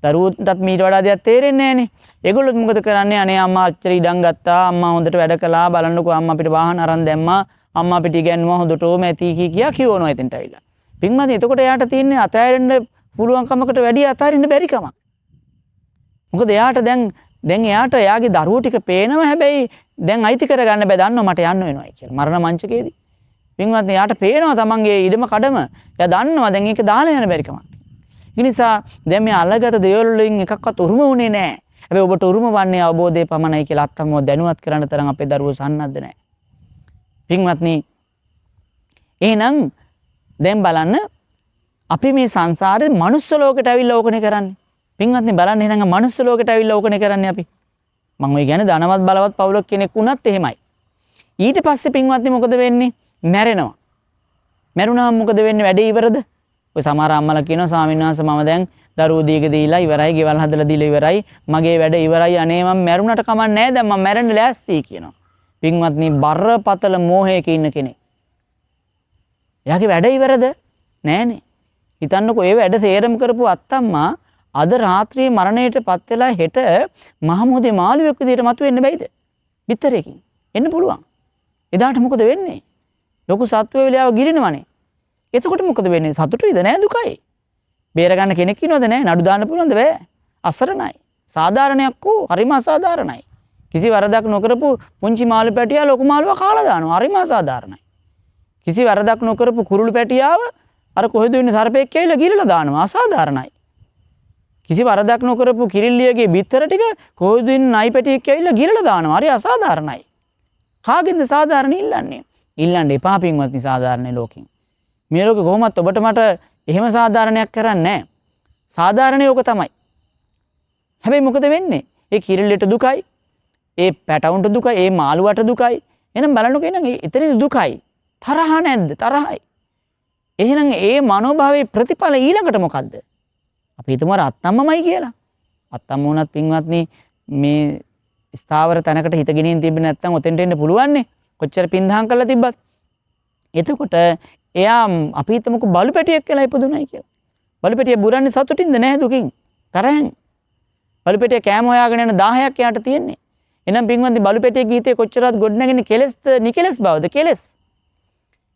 දරුවන්ටත් මීට වඩා දෙයක් තේරෙන්නේ නෑනේ. ඒගොල්ලොත් මොකද කරන්නේ? අනේ අම්මා අච්චර ඉඩම් ගත්තා, අම්මා හොඳට වැඩ කළා, බලන්නකෝ අම්මා අපිට වාහන අරන් දැම්මා, අම්මා අපිට ඉගැන්නුවා හොඳටම ඇති කියා කියවනවා එතෙන්ට ඇවිල්ලා. පින්මදි එතකොට එයාට තියෙන්නේ අතෑරෙන්න පුළුවන් කමකට වැඩිය අතාරින්න බැරි කමක්. මොකද එයාට දැන් එයාට එයාගේ දරුවෝ ටික පේනවා. හැබැයි දැන් අයිති කරගන්න බෑ. දන්නවා මට යන්න වෙනවා කියලා. මරණ මංචකයේදී. පින්වත්නි එයාට පේනවා තමන්ගේ ඉඩම කඩම. එයා දන්නවා දැන් ඒක දාලා යන්න බැරි කමක්. ඒ නිසා දැන් මේ අල්ලගත දේවල් වලින් එකක්වත් උරුම වුණේ නැහැ. හැබැයි ඔබට උරුම වන්නේ අවබෝධය පමණයි කියලා අත්තම්මව දැනුවත් කරන්න තරම් අපේ දරුවෝ සන්නද්ධ නැහැ. පින්වත්නි, එහෙනම් දැන් බලන්න අපි මේ සංසාරේ මනුස්ස ලෝකෙට ඇවිල්ලා ඕකනේ කරන්නේ. පින්වත්නි බලන්න එහෙනම් මනුස්ස ලෝකෙට ඇවිල්ලා ඕකනේ කරන්නේ අපි. මම ඔය කියන්නේ ධනවත් බලවත් පවුලක කෙනෙක් වුණත් එහෙමයි. ඊට පස්සේ පින්වත්නි මොකද වෙන්නේ? මැරෙනවා. මැරුණාම මොකද වෙන්නේ? වැඩේ ඉවරද? ඔය සමහර අම්මලා කියනවා ස්වාමීන් වහන්සේ මම දැන් දරුවෝ දීක දීලා ඉවරයි, ගෙවල් හදලා දීලා ඉවරයි, මගේ වැඩ ඉවරයි, අනේ මම මැරුණට කමක් නැහැ, දැන් මම මැරෙන්න ලෑස්තියි කියනවා. පින්වත්නි බරපතල මෝහයක ඉන්න කෙනෙක්. එයාගේ වැඩ ඉවරද? නෑනේ. හිතන්නකෝ ඒ වැඩ තේරම කරපු අත්තම්මා අද රාත්‍රියේ මරණයටපත් වෙලා හෙට මහමුදේ මාළුවෙක් විදියට මතුවෙන්න බැයිද? පිටරයකින් එන්න පුළුවන්. එදාට මොකද වෙන්නේ? ලොකු සත්ව වේලාව ගිලිනවනේ. එතකොට මොකද වෙන්නේ? සතුටුයිද? නෑ දුකයි. බේර ගන්න කෙනෙක් ඉන්නවද? නෑ. නඩු දාන්න පුළුවන්ද? බෑ. අසරණයි. සාධාරණයක් වූ හරිම අසාධාරණයි. කිසි වරදක් නොකරපු පුංචි මාළු පැටියා ලොකු මාළුවා කාලා දානවා. හරිම අසාධාරණයි. කිසි වරදක් නොකරපු කුරුළු පැටියාව අර කොහෙද ඉන්නේ සර්පෙක් කියලා ගිලලා දානවා. අසාධාරණයි. කිසි වරදක් නොකරපු කිරිල්ලියගේ බිත්තර ටික කොහෙද ඉන්නේ නයි පැටියෙක් කියලා ගිලලා දානවා. හරි අසාධාරණයි. කාගෙන්ද සාධාරණ ඉල්ලන්නේ? ඉල්ලන්න එපා පින්වත්නි සාධාරණ ලෝකෙන්. මේ ලෝකෙ කොහොමත් ඔබට මට එහෙම සාධාරණයක් කරන්නේ නැහැ. සාධාරණේ ඕක තමයි. හැබැයි මොකද වෙන්නේ? ඒ කිරිල්ලියට දුකයි. ඒ පැටවුන්ට දුකයි. ඒ මාළුවාට දුකයි. එහෙනම් බලන්නකෝ එහෙනම් එතනදි දුකයි. තරහ නැද්ද? තරහයි. එහෙනම් ඒ මනෝභාවයේ ප්‍රතිඵල ඊළඟට මොකද්ද? අපි හිතමු අර අත්තම්මමයි කියලා. අත්තම්ම වුණත් පින්වත්නි මේ ස්ථාවර තැනකට හිත ගෙනින් තිබ්බේ නැත්නම් ඔතෙන්ට එන්න පුළුවන් නේ. කොච්චර පින්දහම් කරලා තිබ්බත්. එතකොට එයා අපි හිතමුකෝ බලු පැටියෙක් කියලා ඉපදුණයි කියලා. බලු පැටිය බුරන්නේ සතුටින්ද නැහැ දුකින්. තරහෙන්. බලු පැටිය කෑම හොයාගෙන යන 1000ක් එයාට තියෙන්නේ. එහෙනම් පින්වත්නි බලු පැටිය ගීතේ කොච්චරවත් ගොඩනගන්නේ කෙලස්ද නිකලස් බවද කෙලස්.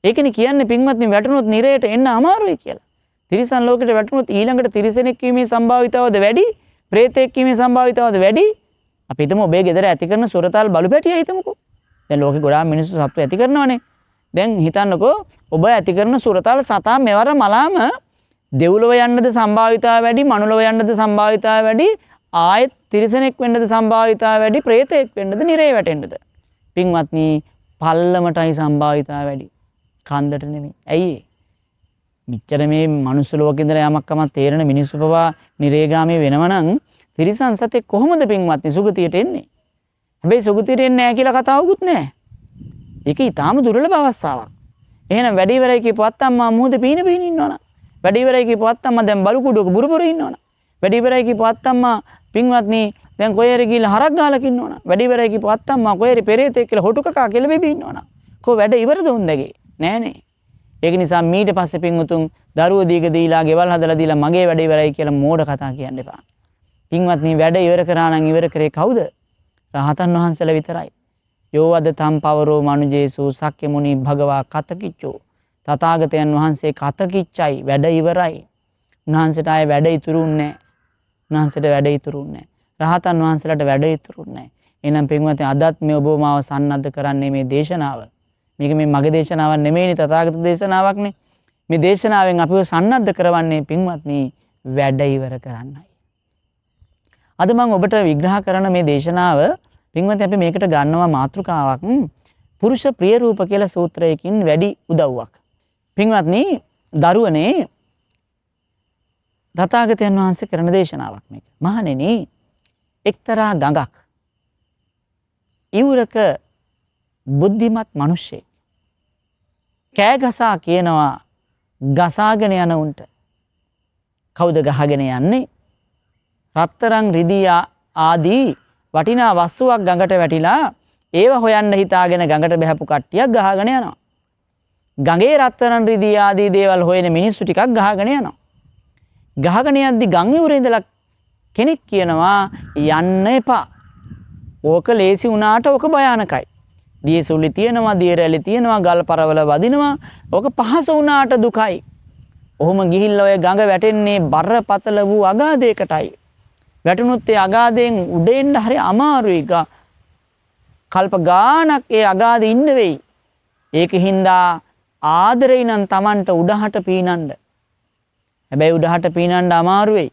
ඒකනේ කියන්නේ පින්වත්නි වැටුනොත් නිරයට එන්න අමාරුයි කියලා. තිරිසන් ලෝකෙට වැටුනොත් ඊළඟට තිරිසනෙක් වීමේ සම්භාවිතාවද වැඩි, ප්‍රේතෙක් වීමේ සම්භාවිතාවද වැඩි. අපි හිතමු ඔබේ ගෙදර ඇති කරන සොරතල් බලු පැටිය හිතමුකෝ. දැන් ලෝකෙ ගොඩාක් මිනිස්සු සත්තු ඇති කරනවනේ. දැන් හිතන්නකෝ ඔබ ඇති කරන සොරතල් සතා මෙවර මලාම දෙව්ලොව යන්නද සම්භාවිතාව වැඩි, මනුලොව යන්නද සම්භාවිතාව වැඩි, ආයෙත් තිරිසනෙක් වෙන්නද සම්භාවිතාව වැඩි, ප්‍රේතෙක් වෙන්නද, නිරේ වැටෙන්නද? පින්වත්නි පල්ලමටයි සම්භාවිතාව වැඩි. කන්දට නෙමෙයි. ඇයි ඒ? මෙච්චර මේ මනුස්ස ලෝකේ ඉඳලා යමක්කම තේරෙන මිනිස්සු පවා නිරේගාමී වෙනවනම් තිරිසන් සතෙක් කොහොමද පින්වත්නි සුගතියට එන්නේ? හැබැයි සුගතියට එන්නේ නැහැ කියලා කතාවකුත් නැහැ. ඒක ඊටාම දුර්ලභ අවස්ථාවක්. එහෙනම් වැඩි ඉවරයි කියපු අත්තම්මා මුහුදේ පීන පීන ඉන්නවනම්, වැඩි ඉවරයි කියපු අත්තම්මා දැන් බලු කුඩුවක බුරු ඉන්නවනම්, වැඩි ඉවරයි කියපු අත්තම්මා පින්වත්නි දැන් කොහේරි ගිහලා හරක් ගහලා ඉන්නවනම්, වැඩි ඉවරයි කියපු අත්තම්මා කොහේරි පෙරේතෙක් කියලා හොටු කකා කියලා බෙබී ඉන්නවනම්, කො වැඩ ඉවරද උන්දගේ? නෑනේ. ඒක නිසා මීට පස්සේ පින්වතුන් දරුවෝ දීක දීලා ගෙවල් හදලා දීලා මගේ වැඩ ඉවරයි කියලා මෝඩ කතා කියන්න එපා. පින්වත්නි වැඩ ඉවර කරා නම් ඉවර කරේ කවුද? රහතන් වහන්සේලා විතරයි. යෝවද තම්පවරෝ මනුජේසු සක්්‍ය මුනි භගවා කතකිච්චෝ. තථාගතයන් වහන්සේ කතකිච්චයි වැඩ ඉවරයි. උන්වහන්සේට ආයේ වැඩ ඉතුරුන්නේ නැහැ. උන්වහන්සේට වැඩ ඉතුරුන්නේ නැහැ. රහතන් වහන්සේලාට වැඩ ඉතුරුන්නේ නැහැ. එහෙනම් පින්වත්නි අදත් මේ ඔබ මාව සන්නද්ධ කරන්නේ මේ දේශනාව. මේක මේ මගේ දේශනාවක් නෙමෙයිනේ තථාගත දේශනාවක්නේ. මේ දේශනාවෙන් අපිව සන්නද්ධ කරවන්නේ පින්වත්නි වැඩ ඉවර කරන්නයි. අද මම ඔබට විග්‍රහ කරන මේ දේශනාව පින්වත්නි අපි මේකට ගන්නවා මාතෘකාවක් පුරුෂ ප්‍රිය රූප කියලා සූත්‍රයකින් වැඩි උදව්වක්. පින්වත්නි දරුවනේ තථාගතයන් වහන්සේ කරන දේශනාවක් මේක. මහණෙනි එක්තරා ගඟක් ඉවුරක බුද්ධිමත් මිනිස්සෙක් කෑ ගසා කියනවා ගසාගෙන යන උන්ට. කවුද ගහගෙන යන්නේ? රත්තරන් රිදී ආදී වටිනා වස්තුවක් ගඟට වැටිලා ඒව හොයන්න හිතාගෙන ගඟට බහැපු කට්ටියක් ගහගෙන යනවා. ගඟේ රත්තරන් රිදී ආදී දේවල් හොයන මිනිස්සු ටිකක් ගහගෙන යනවා. ගහගෙන යද්දි ගම් ඉවුරේ ඉඳලා කෙනෙක් කියනවා යන්න එපා. ඕක ලේසි වුණාට ඕක භයානකයි. දිය සුලි තියෙනවා, දිය රැලි තියෙනවා, ගල් පරවල වදිනවා. ඕක පහසු වුණාට දුකයි. ඔහොම ගිහිල්ලා ඔය ගඟ වැටෙන්නේ බරපතල වූ අගාධයකටයි. වැටුනොත් ඒ අගාධයෙන් උඩ එන්න හරි අමාරුයි. කල්ප ගාණක් ඒ අගාධෙ ඉන්න වෙයි. ඒකින්ද ආදරේ නම් Tamanට උඩහට පීනන්න. හැබැයි උඩහට පීනන්න අමාරු වෙයි.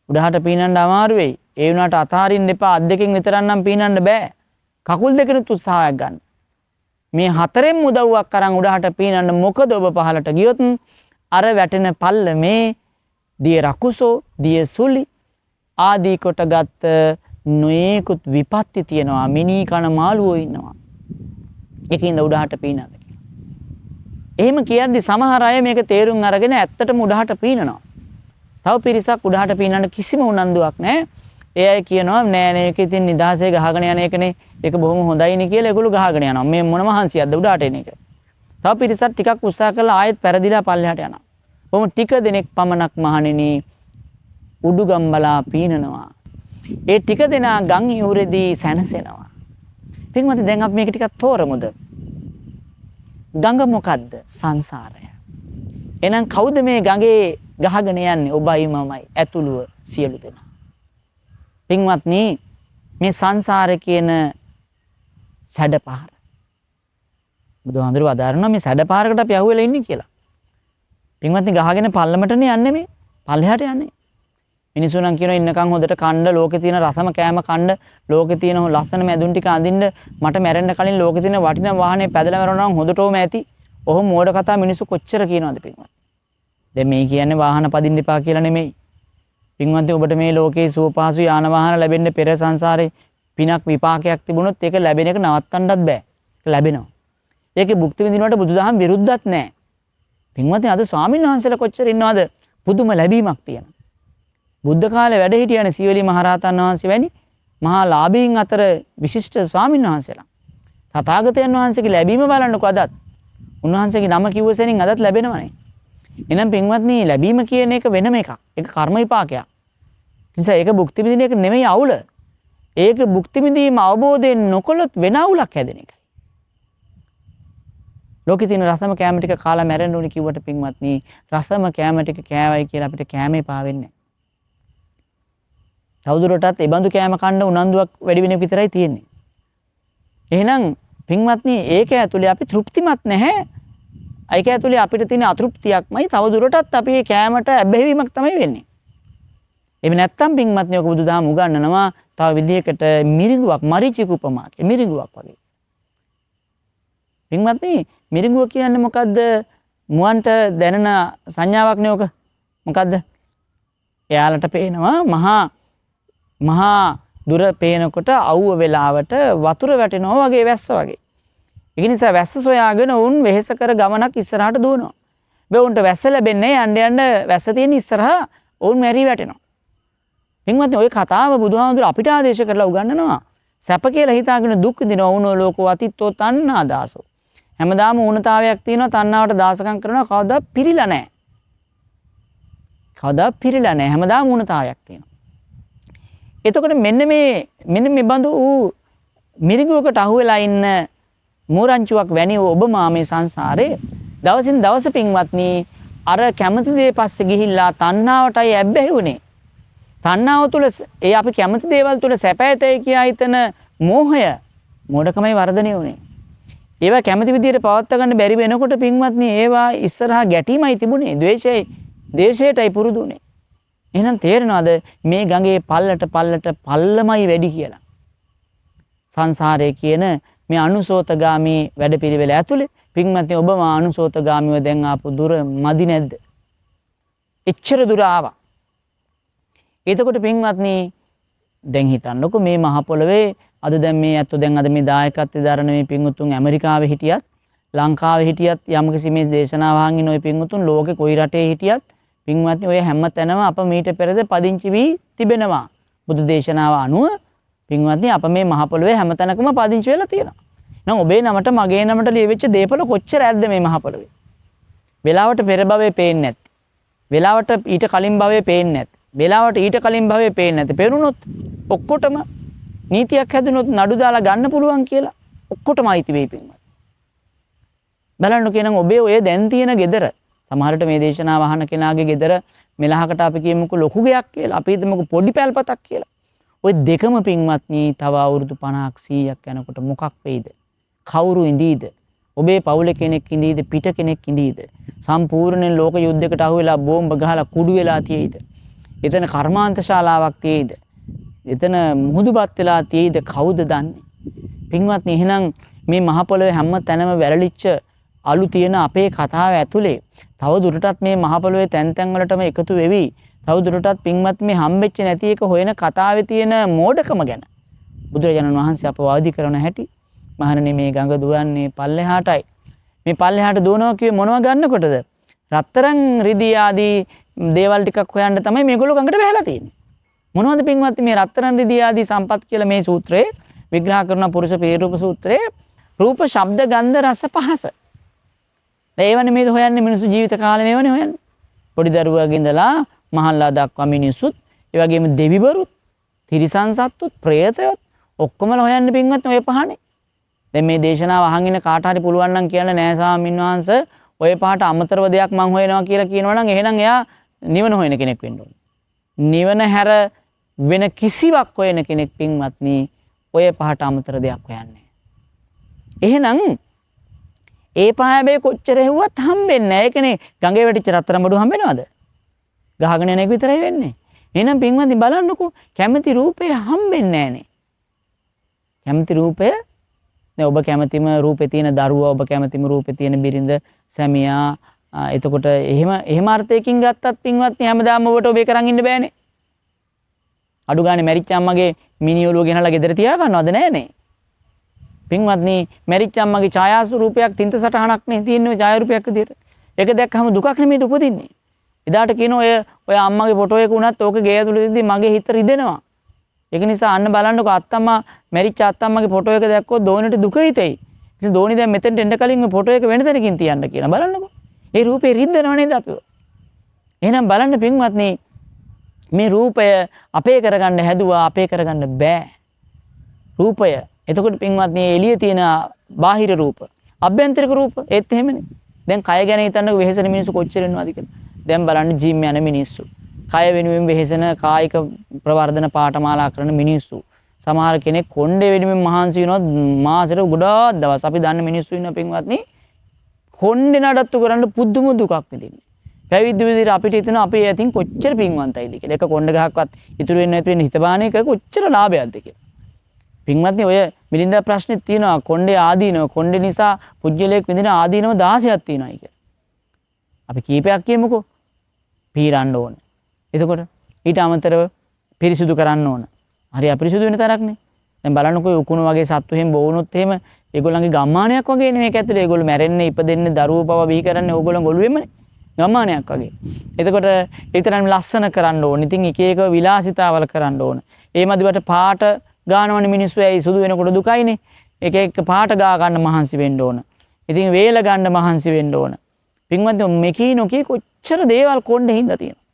උඩහට පීනන්න අමාරු වෙයි. ඒ වුණාට අතහරින්න එපා. අත් දෙකෙන් විතරක් නම් පීනන්න බෑ. කකුල් දෙකෙනුත් උත්සාහයක් ගන්න. මේ හතරෙන් උදව්වක් අරන් උඩහට පීනන්න. මොකද ඔබ පහලට ගියොත් අර වැටෙන පල්ලමේ දිය රකුසෝ, දිය සුලි ආදී කොටගත් නොයෙකුත් විපත්ති තියෙනවා. මිනී කන මාළුවෝ ඉන්නවා. ඒකින්ද උඩහට පීනන්න කියලා. එහෙම කියද්දි සමහර අය මේක තේරුම් අරගෙන ඇත්තටම උඩහට පීනනවා. තව පිරිසක් උඩහට පීනන්න කිසිම උනන්දුවක් නැහැ. ඒ අය කියනවා නෑ නේ ඒක ඉතින් නිදහසේ ගහගෙන යන එකනේ. ඒක බොහොම හොඳයිනේ කියලා ඒගොල්ලෝ ගහගෙන යනවා. මේ මොන මහන්සියක්ද උඩහට එන එක. තව පිරිසක් ටිකක් උත්සාහ කරලා ආයෙත් පෙරදිලා පල්ලෙහාට යනවා. බොහොම ටික දෙනෙක් පමණක් මහණෙනි උඩුගම්බලා පීනනවා. ඒ ටික දෙනා ගම් ඉවුරේදී සැනසෙනවා. පින්වත්නි දැන් අපි මේක ටිකක් තෝරමුද? ගඟ මොකද්ද? සංසාරය. එහෙනම් කවුද මේ ගඟේ ගහගෙන යන්නේ? ඔබයි මමයි ඇතුළුව සියලු දෙනා. පින්වත්නි මේ සංසාරේ කියන සැඩපහර. බුදුහාඳුර වදාරනවා මේ සැඩපහරකට අපි අහුවෙලා ඉන්නේ කියලා. පින්වත්නි ගහගෙන පල්ලමටනේ යන්නේ මේ. පල්ලෙහාට යන්නේ. මිනිස්සු නම් කියනවා ඉන්නකන් හොදට කණ්ඩ ලෝකේ තියෙන රසම කෑම කණ්ඩ ලෝකේ තියෙන ලස්සන මැදුන් ටික අඳින්න මට මැරෙන්න කලින් ලෝකේ තියෙන වටිනා වාහනේ පැදලා මැරෙනවා නම් හොදටම ඇති. ඔහොම මෝඩ කතා මිනිස්සු කොච්චර කියනවද පින්වත්. දැන් මේ කියන්නේ වාහන පදින්න එපා කියලා නෙමෙයි. පින්වත්නි ඔබට මේ ලෝකේ සුවපහසු යාන වාහන ලැබෙන්න පෙර සංසාරේ පිනක් විපාකයක් තිබුණොත් ඒක ලැබෙන එක නවත්තන්නත් බෑ. ඒක ලැබෙනවා. ඒකේ භුක්ති විඳිනවට බුදුදහම විරුද්ධත් නෑ. පින්වත්නි අද ස්වාමීන් වහන්සේලා කොච්චර ඉන්නවද පුදුම ලැබීමක් තියෙනවා. බුද්ධ කාලේ වැඩ හිටියනේ සීවලී මහරහතන් වහන්සේ වැනි මහා ලාභීන් අතර විශිෂ්ට ස්වාමීන් වහන්සේලා. තථාගතයන් වහන්සේගේ ලැබීම බලන්නකෝ අදත්. උන්වහන්සේගේ නම කිව්ව සෙනින් අදත් ලැබෙනවනේ. එහෙනම් පින්වත්නි ලැබීම කියන එක වෙනම එකක්. ඒක කර්ම විපාකයක්. නිසා ඒක භුක්ති විඳින එක නෙමෙයි අවුල. ඒක භුක්ති විඳීම අවබෝධයෙන් නොකළොත් වෙන අවුලක් හැදෙන එකයි. ලෝකේ තියෙන රසම කැම ටික කාලා මැරෙන්න ඕනි කිව්වට පින්වත්නි රසම කැම ටික කෑවයි කියලා අපිට කැමේ පාවෙන්නේ නැහැ. තවදුරටත් ඒ බඳු කැම කන්න උනන්දුවක් වැඩි වෙන එක විතරයි තියෙන්නේ. එහෙනම් පින්වත්නි ඒක ඇතුලේ අපි තෘප්තිමත් නැහැ. ඒක ඇතුලේ අපිට තියෙන අතෘප්තියක්මයි තවදුරටත් අපි මේ කැමට ඇබ්බැහිවීමක් තමයි වෙන්නේ. එහෙම නැත්තම් පින්වත්නි ඔක බුදුදහම උගන්වනවා තව විදිහකට මිරිඟුවක් මරිචික උපමාවක්. මිරිඟුවක් වගේ. පින්වත්නි මිරිඟුව කියන්නේ මොකද්ද? මුවන්ට දැනෙන සංඥාවක් නේ ඔක. මොකද්ද? එයාලට පේනවා මහා දුර පේනකොට අවුව වෙලාවට වතුර වැටෙනවා වගේ වැස්ස වගේ. ඒක නිසා වැස්ස සොයාගෙන උන් වෙහෙස කර ගමනක් ඉස්සරහට දුවනවා. බෑ උන්ට වැස්ස ලැබෙන්නේ යන්න වැස්ස තියෙන ඉස්සරහා උන් මැරි වැටෙනවා. පින්වත්නි ඔය කතාව බුදුහාමුදුර අපිට ආදේශ කරලා උගන්වනවා. සැප කියලා හිතාගෙන දුක් විඳිනවා වුණෝ ලෝකෝ අතිත්තෝ තණ්හා දාසෝ. හැමදාම ඌනතාවයක් තියෙනවා තණ්හාවට දාසකම් කරනවා කවදා පිරිලා නැහැ. කවදා පිරිලා නැහැ. හැමදාම ඌනතාවයක් තියෙනවා. එතකොට මෙන්න මේ බඳු මිරිඟුවකට අහුවෙලා ඉන්න මෝරංචුවක් වැනි ඔබ මා මේ සංසාරේ දවසින් දවස පින්වත්නි අර කැමති දේ පස්සේ ගිහිල්ලා තණ්හාවටයි ඇබ්බැහි වුනේ. තණ්හාව තුළ ඒ අපි කැමති දේවල් තුළ සැප ඇතයි කියා හිතන මෝහය මෝඩකමයි වර්ධනය වුනේ. ඒවා කැමති විදිහට පවත්වා ගන්න බැරි වෙනකොට පින්වත්නි ඒවා ඉස්සරහා ගැටීමයි තිබුණේ. ද්වේෂයටයි පුරුදු වුනේ. එහෙනම් තේරෙනවද මේ ගඟේ පල්ලමයි වැඩි කියලා. සංසාරයේ කියන මේ අනුසෝතගාමී වැඩපිළිවෙල ඇතුලේ පින්වත්නි ඔබ මා අනුසෝතගාමීව දැන් ආපු දුර මදි නැද්ද? එච්චර දුර ආවා. එතකොට පින්වත්නි දැන් හිතන්නකෝ මේ මහ පොළවේ අද දැන් මේ අතෝ දැන් අද මේ දායකත්වයේ දරන මේ පින්වුතුන් ඇමරිකාවේ හිටියත් ලංකාවේ හිටියත් යම්කිසි මේ දේශනාවහන් ඉන්න ওই පින්වුතුන් ලෝකේ කොයි රටේ හිටියත් පින්වත්නි ඔය හැම තැනම අප මීට පෙරද පදිංචි වී තිබෙනවා. බුදු දේශනාව අනුව පින්වත්නි අප මේ මහ පොළවේ හැම තැනකම පදිංචි වෙලා තියෙනවා. නම් ඔබේ නමට මගේ නමට ලියවිච්ච දේපල කොච්චර ඇද්ද මේ මහ පොළවේ? වෙලාවට පෙර භවයේ පේන්නේ නැති. වෙලාවට ඊට කලින් භවයේ පේන්නේ නැති. වෙලාවට ඊට කලින් භවයේ පේන්නේ නැති. පෙරුණොත් ඔක්කොටම නීතියක් හැදුනොත් නඩු දාලා ගන්න පුළුවන් කියලා ඔක්කොටම අයිති වෙයි පින්වත්. බලන්න කියනනම් ඔබේ ඔය දැන් තියෙන gedara සමහරට මේ දේශනාව අහන කෙනාගේ gedara මෙලහකට අපි කියමුකෝ ලොකු ගයක් කියලා. අපි හිතමුකෝ පොඩි පැල්පතක් කියලා. ওই දෙකම පින්වත්නි තව අවුරුදු 50ක් 100ක් යනකොට මොකක් වෙයිද? කවුරු ඉඳීද? ඔබේ පවුලේ කෙනෙක් ඉඳීද? පිට කෙනෙක් ඉඳීද? සම්පූර්ණ ලෝක යුද්ධයකට අහු වෙලා බෝම්බ ගහලා කුඩු වෙලා තියෙයිද? එතන කර්මාන්ත ශාලාවක් තියෙයිද? එතන මුහුදුපත් වෙලා තියෙයිද කවුද දන්නේ? පින්වත්නි එහෙනම් මේ මහ පොළොවේ හැම තැනම වැරලිච්ච අලු තියෙන අපේ කතාව ඇතුලේ තව දුරටත් මේ මහ පොළොවේ තැන් තැන් වලටම එකතු වෙවි. තව දුරටත් පින්වත් මේ හම්බෙච්ච නැති එක හොයන කතාවේ තියෙන මෝඩකම ගැන බුදුරජාණන් වහන්සේ අප වාදි කරන හැටි මහණනි මේ ගඟ දුවන්නේ පල්ලෙහාටයි. මේ පල්ලෙහාට දුවනවා කියේ මොනව ගන්නකොටද? රත්තරන් රිදී ආදී දේවල් ටිකක් හොයන්න තමයි මේගොල්ලෝ ගඟට බහැලා තියෙන්නේ. මොනවද පින්වත් මේ රත්තරන් රිදී ආදී සම්පත් කියලා මේ සූත්‍රයේ විග්‍රහ කරන පුරුෂ පේරූප සූත්‍රයේ රූප, ශබ්ද, ගන්ධ, රස, පහස. ඒවනේ මේ හොයන්නේ මිනිස්සු ජීවිත කාලේ මේවනේ හොයන්නේ. පොඩි දරුවගේ ඉඳලා මහල්ලා දක්වා මිනිස්සුත්, ඒ වගේම දෙවිවරුත්, තිරිසන් සත්තුත්, ප්‍රේතයොත් ඔක්කොමලා හොයන්නේ පින්වත් ඔය පහනේ. දැන් මේ දේශනාව අහන් ඉන්න කාට හරි පුළුවන් නම් කියන්න නෑ ස්වාමීන් වහන්සේ ඔය පහට අමතරව දෙයක් මං හොයනවා කියලා කියනවා නම් එහෙනම් එයා නිවන හොයන කෙනෙක් වෙන්න ඕනේ. නිවන හැර වෙන කිසිවක් හොයන කෙනෙක් පින්වත්නි ඔය පහට අමතර දෙයක් හොයන්නේ. එහෙනම් ඒ පහ හැබැයි කොච්චර හෙව්වත් හම්බෙන්නේ නැහැ. ඒකනේ ගඟේ වැටිච්ච රත්තරන් බඩු හම්බෙනවද? ගහගෙන යන එක විතරයි වෙන්නේ. එහෙනම් පින්වත්නි බලන්නකෝ කැමති රූපේ හම්බෙන්නේ නැහනේ. කැමති රූපය දැන් ඔබ කැමතිම රූපේ තියෙන දරුවා, ඔබ කැමතිම රූපේ තියෙන බිරිඳ, සැමියා, එතකොට එහෙම අර්ථයකින් ගත්තත් පින්වත්නි හැමදාම ඔබට ඔබ ඒක අරන් ඉන්න බෑනේ. අඩු ගානේ මැරිච්ච අම්මගේ මිනි ඔලුව ගෙනලා ගෙදර තියා ගන්නවද නෑනේ. පින්වත්නි මැරිච්ච අම්මගේ ඡායා ස්වරූපයක් තින්ත සටහනක් නේ තියෙන්නේ ඡායාරූපයක් විදියට. ඒක දැක්කම දුකක් නෙමෙයි උපදින්නේ. එදාට කියන ඔය අම්මගේ ෆොටෝ එක උනත් ඕක ගේ ඇතුළේදී මගේ හිත රිදෙනවා. ඒක නිසා අන්න බලන්නකො අත්තම්මා මැරිච්ච අත්තම්මගේ ෆොටෝ එක දැක්කොත් දෝනිට දුක හිතෙයි. ඉතින් දෝනි දැන් මෙතෙන්ට එන්න කලින් ඔය ෆොටෝ එක වෙන තැනකින් තියන්න කියලා බලන්නකො. ඒ රූපේ රිද්දනව නේද අපිව. එහෙනම් බලන්න පින්වත්නි මේ රූපය අපේ කරගන්න හැදුවා අපේ කරගන්න බෑ. රූපය එතකොට පින්වත්නි එළියේ තියෙන බාහිර රූප, අභ්‍යන්තරික රූප ඒත් එහෙමනේ. දැන් කය ගැන හිතන්නකො වෙහෙසෙන මිනිස්සු කොච්චර ඉන්නවද කියලා. දැන් බලන්න ජිම් යන මිනිස්සු, කය වෙනුවෙන් වෙහෙසෙන කායික ප්‍රවර්ධන පාඨමාලා කරන මිනිස්සු. සමහර කෙනෙක් කොණ්ඩේ වෙනුවෙන් මහන්සි වෙනවා මාසෙට ගොඩාක් දවස්. අපි දන්න මිනිස්සු ඉන්න පින්වත්නි කොණ්ඩේ නඩත්තු කරන්න පුදුම දුකක් විඳින්නේ. පැවිදි විදිහට අපිට හිතෙනවා අපි ඇතින් කොච්චර පින්වන්තයිද කියලා. එක කොණ්ඩ ගහක්වත් ඉතුරු වෙන්නේ නැති වෙන හිතබාන එක කොච්චර ලාභයක්ද කියලා. පින්වත්නි ඔය මිලින්ද ප්‍රශ්නෙත් තියෙනවා කොණ්ඩේ ආදීනව. කොණ්ඩේ නිසා පුජ්‍යලයක් විඳින ආදීනව 16ක් තියෙනවායි කියලා. අපි කීපයක් කියමුකෝ. පීරන්න ඕන. එතකොට ඊට අමතරව පිරිසුදු කරන්න ඕන. හරි අපිරිසුදු වෙන තරක්නේ. දැන් බලන්නකෝ උකුණු වගේ සත්තු එහෙම බොවුනොත් එහෙම ඒගොල්ලන්ගේ ගම්මානයක් වගේ නෙමෙයි මේක ඇතුලේ. ඒගොල්ලෝ මැරෙන්නේ, ඉපදෙන්නේ, දරුවෝ පව බිහි කරන්නේ ඕගොල්ලන් ගොළුෙමනේ. ගම්මානයක් වගේ. එතකොට ඊතරම් ලස්සන කරන්න ඕන. ඉතින් එක එක විලාසිතාවල කරන්න ඕන. ඒ මදිවට පාට ගානවනේ මිනිස්සු ඇයි සුදු වෙනකොට දුකයිනේ. එක එක පාට ගා ගන්න මහන්සි වෙන්න ඕන. ඉතින් වේල ගන්න මහන්සි වෙන්න ඕන. පින්වත්නි මේකී නොකී කොච්චර දේවල් කොණ්ඩේ හින්දා තියෙනවා.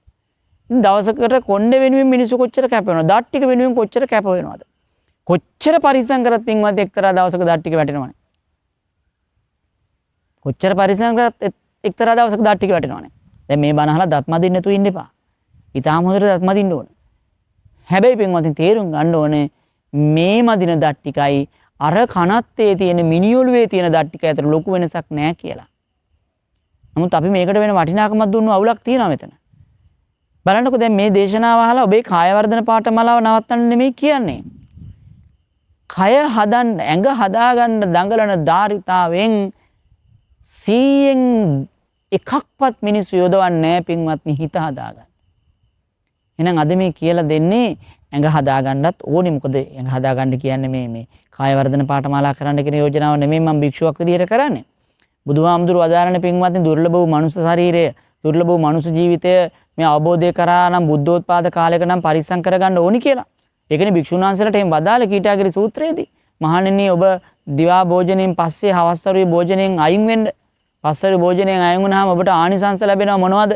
ඉතින් දවසකට කොණ්ඩේ වෙනුවෙන් මිනිස්සු කොච්චර කැප වෙනවද? දත් ටික වෙනුවෙන් කොච්චර කැප වෙනවද? කොච්චර පරිස්සම් කරත් පින්වත්නි එක්තරා දවසක දත් ටික වැටෙනවනේ. කොච්චර පරිස්සම් කරත් එක්තරා දවසක දත් ටික වැටෙනවනේ. දැන් මේ බණ අහලා දත් මදින්න නැතුව ඉන්න එපා. ඊටාම හොඳට දත් මදින්න ඕන. හැබැයි පින්වත්නි තේරුම් ගන්න ඕනේ මේ මදින දත් ටිකයි අර කනත්තේ තියෙන මිනිඔළුවේ තියෙන දත් ටික අතර ලොකු වෙනසක් නැහැ කියලා. නමුත් අපි මේකට වෙන වටිනාකමක් දුන්නු අවුලක් තියෙනවා මෙතන. බලන්නකෝ දැන් මේ දේශනාව අහලා ඔබේ කාය වර්ධන පාඨමාලාව නවත්තන්න නෙමෙයි කියන්නේ. කය හදන්න, ඇඟ හදාගන්න දඟලන ධාරිතාවෙන් 100න් එකක්වත් මිනිස්සු යොදවන්නේ නැහැ පින්වත්නි හිත හදාගන්න. එහෙනම් අද මේ කියලා දෙන්නේ ඇඟ හදාගන්නත් ඕනේ. මොකද ඇඟ හදාගන්න කියන්නේ මේ කාය වර්ධන පාඨමාලා කරන්න කියන යෝජනාව නෙමෙයි මම භික්ෂුවක් විදිහට කරන්නේ. බුදුහාමුදුරුවෝ අදාරණ පින්වත්නි දුර්ලභ වූ මනුෂ්‍ය ශරීරය, දුර්ලභ වූ මනුෂ්‍ය ජීවිතය මේ අවබෝධය කරා නම් බුද්ධෝත්පාද කාලයක නම් පරිස්සම් කරගන්න ඕනි කියලා. ඒකනේ භික්ෂුන් වහන්සේලාට එහෙම වදාළ කීටාගිරි සූත්‍රයේදී. මහණෙනි ඔබ දිවා භෝජනයෙන් පස්සේ හවස්වරුවේ භෝජනයෙන් අයින් වෙන්න. පස්වරු භෝජනයෙන් අයින් වුණාම ඔබට ආනිසංස ලැබෙනවා මොනවද?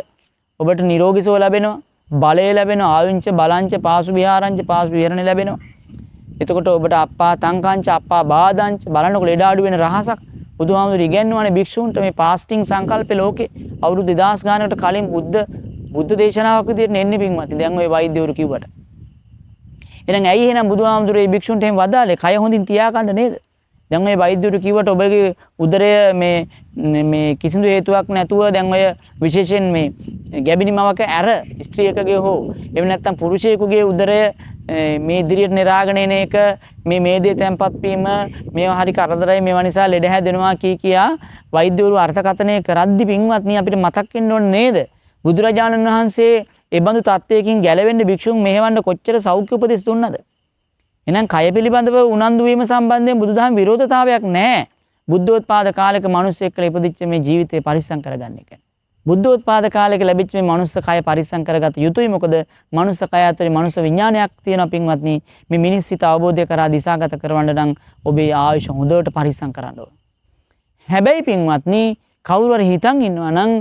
ඔබට නිරෝගී සුව ලැබෙනවා, බලය ලැබෙනවා, ආයුංච බලංච පාසු විහාරංච පාසු විහරණ ලැබෙනවා. එතකොට ඔබට අප්පා තංකංච අප්පා බාදංච බලන්නකො ලෙඩ අඩු වෙන රහසක් බුදුහාමුදුරු ඉගැන්වන්නේ භික්ෂූන්ට මේ පාස්ටිං සංකල්පේ ලෝකේ අවුරුදු 2000 ගානකට කලින් බුද්ධ දේශනාවක් විදිහට එන්නේ පින්වත්නි. දැන් ওই වෛද්‍යවරු කිව්වට. එහෙනම් ඇයි එහෙනම් බුදුහාමුදුරු මේ භික්ෂූන්ට එහෙම වදාලේ? කය හොඳින් තියාගන්න නේද? දැන් ඔය වෛද්‍යවරු කිව්වට ඔබගේ උදරය මේ කිසිදු හේතුවක් නැතුව දැන් ඔය විශේෂයෙන් මේ ගැබිනි මවක ඇර ස්ත්‍රියකගේ හෝ එහෙම නැත්නම් පුරුෂයෙකුගේ උදරය මේ ඉදිරියට නිරාගෙන එන එක මේ මේදේ තැම්පත් වීම මේවා හරි කරදරයි මේවා නිසා ලෙඩ හැදෙනවා කියා වෛද්‍යවරු අර්ථකථනය කරද්දි පින්වත්නි අපිට මතක් වෙන්න ඕනේ නේද බුදුරජාණන් වහන්සේ ඒ බඳු තත්වයකින් ගැලවෙන්න භික්ෂුන් මෙහෙවන්න කොච්චර සෞඛ්‍ය උපදෙස් දුන්නද? එහෙනම් කය පිළිබඳව උනන්දු වීම සම්බන්ධයෙන් බුදුදහම විරෝධතාවයක් නැහැ. බුද්ධෝත්පාද කාලයක මිනිස්සු එක්කලා ඉපදිච්ච මේ ජීවිතේ පරිස්සම් කරගන්න එක. බුද්ධෝත්පාද කාලයක ලැබිච්ච මේ මනුස්ස කය පරිස්සම් කරගත යුතුයි. මොකද මනුස්ස කය ඇතුලේ මනුස්ස විඥානයක් තියෙනවා පින්වත්නි. මේ මිනිස් සිත අවබෝධය කරා දිශාගත කරවන්න නම් ඔබේ ආයුෂ හොඳට පරිස්සම් කරන්න ඕන. හැබැයි පින්වත්නි කවුරු හරි හිතන් ඉන්නවා නම්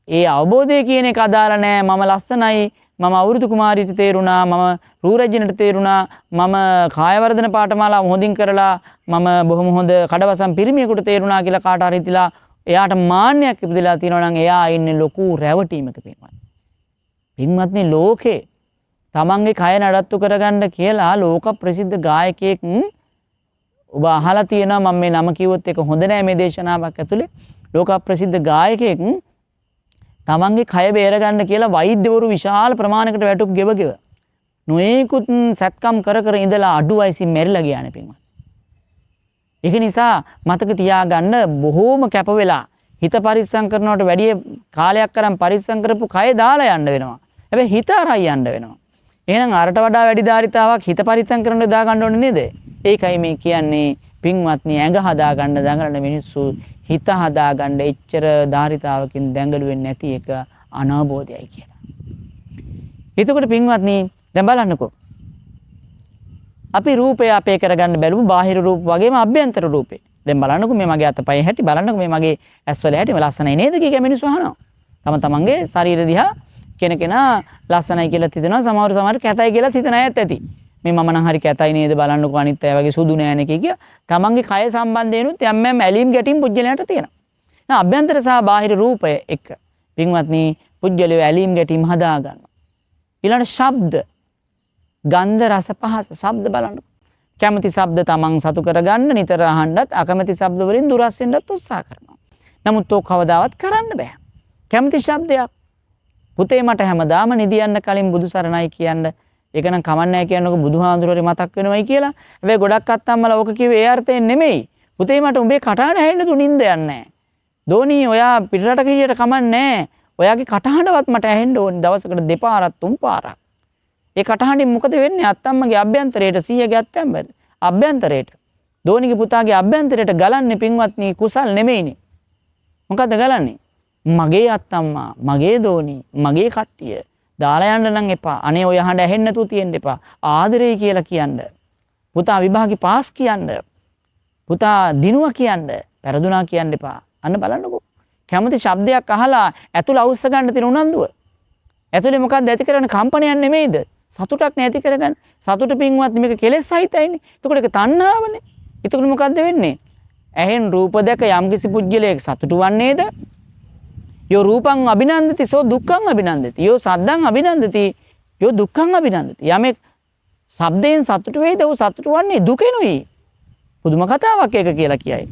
ඒ අවබෝධය කියන එක අදාළ නැහැ. මම ලස්සනයි, මම අවුරුදු කුමාරිට තේරුණා, මම රූරජිනට තේරුණා, මම කායවර්ධන පාඨමාලාව හොඳින් කරලා මම බොහොම හොඳ කඩවසම් පිරිමියෙකුට තේරුණා කියලා කාට හරි හිතලා එයාට මාන්නයක් ඉපදලා තියෙනවා නම් එයා ඉන්නේ ලොකු රැවටීමක පින්වත්. පින්වත්නි ලෝකේ තමන්ගේ කය නඩත්තු කරගන්න කියලා ලෝක ප්‍රසිද්ධ ගායකයෙක් ඔබ අහලා තියෙනවා. මම මේ නම කිව්වොත් ඒක හොඳ නෑ මේ දේශනාවක් ඇතුලේ. ලෝක ප්‍රසිද්ධ ගායකයෙක් තමන්ගේ කය බේරගන්න කියලා වෛද්‍යවරු විශාල ප්‍රමාණයකට වැටුප් ගෙව නොයෙකුත් සත්කම් කර කර ඉඳලා අඩු වයසින් මැරිලා ගියානේ පින්වත්. ඒක නිසා මතක තියාගන්න බොහෝම කැප වෙලා හිත පරිස්සම් කරනවට වැඩිය කාලයක් කරන් පරිස්සම් කරපු කය දාලා යන්න වෙනවා. හැබැයි හිත අරයි යන්න වෙනවා. එහෙනම් අරට වඩා වැඩි ධාරිතාවක් හිත පරිස්සම් කරන්න දා ගන්න ඕනේ නේද? ඒකයි මේ කියන්නේ පින්වත්නි ඇඟ හදා ගන්න දඟලන මිනිස්සු හිත හදා ගන්න එච්චර ධාරිතාවකින් දැඟලුවෙන්නේ නැති එක අනවබෝධයයි කියලා. එතකොට පින්වත්නි දැන් බලන්නකෝ. අපි රූපය අපේ කරගන්න බැලුමු බාහිර රූප වගේම අභ්‍යන්තර රූපේ. දැන් බලන්නකෝ මේ මගේ අතපය හැටි බලන්නකෝ මේ මගේ ඇස්වල හැටි ලස්සනයි නේද කියලා මිනිස්සු අහනවා. තමන්ගේ ශරීර දිහා කෙනකෙනා ලස්සනයි කියලා හිතනවා. සමහර කැතයි කියලා හිතන අයත් ඇති. මේ මම නම් හරි කැතයි නේද බලන්නකෝ අනිත් අය වගේ සුදු නෑ නේ කිය. තමන්ගේ කය සම්බන්ධයෙන්ුත් යම් ඇලීම් ගැටීම් පුජ්‍යලයට තියෙනවා. දැන් අභ්‍යන්තර සහ බාහිර රූපය එක පින්වත්නි පුජ්‍යලයේ ඇලීම් ගැටීම් හදා ගන්නවා. ඊළඟ ශබ්ද ගන්ධ රස පහස ශබ්ද බලන්න. කැමති ශබ්ද තමන් සතු කරගන්න නිතර අහන්නත් අකමැති ශබ්ද වලින් දුරස් වෙන්නත් උත්සාහ කරනවා. නමුත් ඔක් කවදාවත් කරන්න බෑ. කැමති ශබ්දයක් පුතේ මට හැමදාම නිදියන්න කලින් බුදු සරණයි කියන්න ඒක නම් කමන්නේ කියනකො බුදුහාඳුරේ මතක් වෙනවයි කියලා. හැබැයි ගොඩක් අත්තම්මලා ඕක කිව්වේ ඒ අර්ථයෙන් නෙමෙයි. පුතේ මට උඹේ කටහඬ ඇහෙන්න දුනින්ද යන්නේ නැහැ. දෝනි ඔයා පිටරට කීයට කමන්නේ නැහැ. ඔයාගේ කටහඬවත් මට ඇහෙන්න ඕනේ දවසකට දෙපාරක් තුන් පාරක්. ඒ කටහඬින් මොකද වෙන්නේ? අත්තම්මගේ අභ්‍යන්තරයට 100ගේ අත්තම්මද අභ්‍යන්තරයට දෝනිගේ පුතාගේ අභ්‍යන්තරයට ගලන්නේ පින්වත්නි කුසල් නෙමෙයිනේ. මොකද්ද ගලන්නේ? මගේ අත්තම්මා, මගේ දෝනි, මගේ කට්ටිය දාලා යන්න නම් එපා. අනේ ඔය හඬ ඇහෙන්න නැතුව තියෙන්න එපා. ආදරේ කියලා කියන්න. පුතා විභාගේ පාස් කියන්න. පුතා දිනුවා කියන්න. පෙරදුනා කියන්න එපා. අන්න බලන්නකෝ. කැමති ශබ්දයක් අහලා ඇතුළ අවශ්‍ය ගන්න තියෙන උනන්දුව. ඇතුලේ මොකක්ද ඇති කරන්නේ? කම්පනයක් නෙමෙයිද? සතුටක් නැති කරගන්න. සතුට පින්වත් මේක කෙලෙස් සහිතයිනේ. එතකොට ඒක තණ්හාවනේ. එතකොට මොකද්ද වෙන්නේ? ඇහෙන් රූප දැක යම්කිසි පුජ්‍යලයක සතුටු වන්නේද? යෝ රූපං අභිනන්දති සෝ දුක්ඛං අභිනන්දති. යෝ සද්දං අභිනන්දති යෝ දුක්ඛං අභිනන්දති. යමෙක් ශබ්දයෙන් සතුටු වේද ਉਹ සතුටු වන්නේ දුකෙනුයි. පුදුම කතාවක් ඒක කියලා කියයි.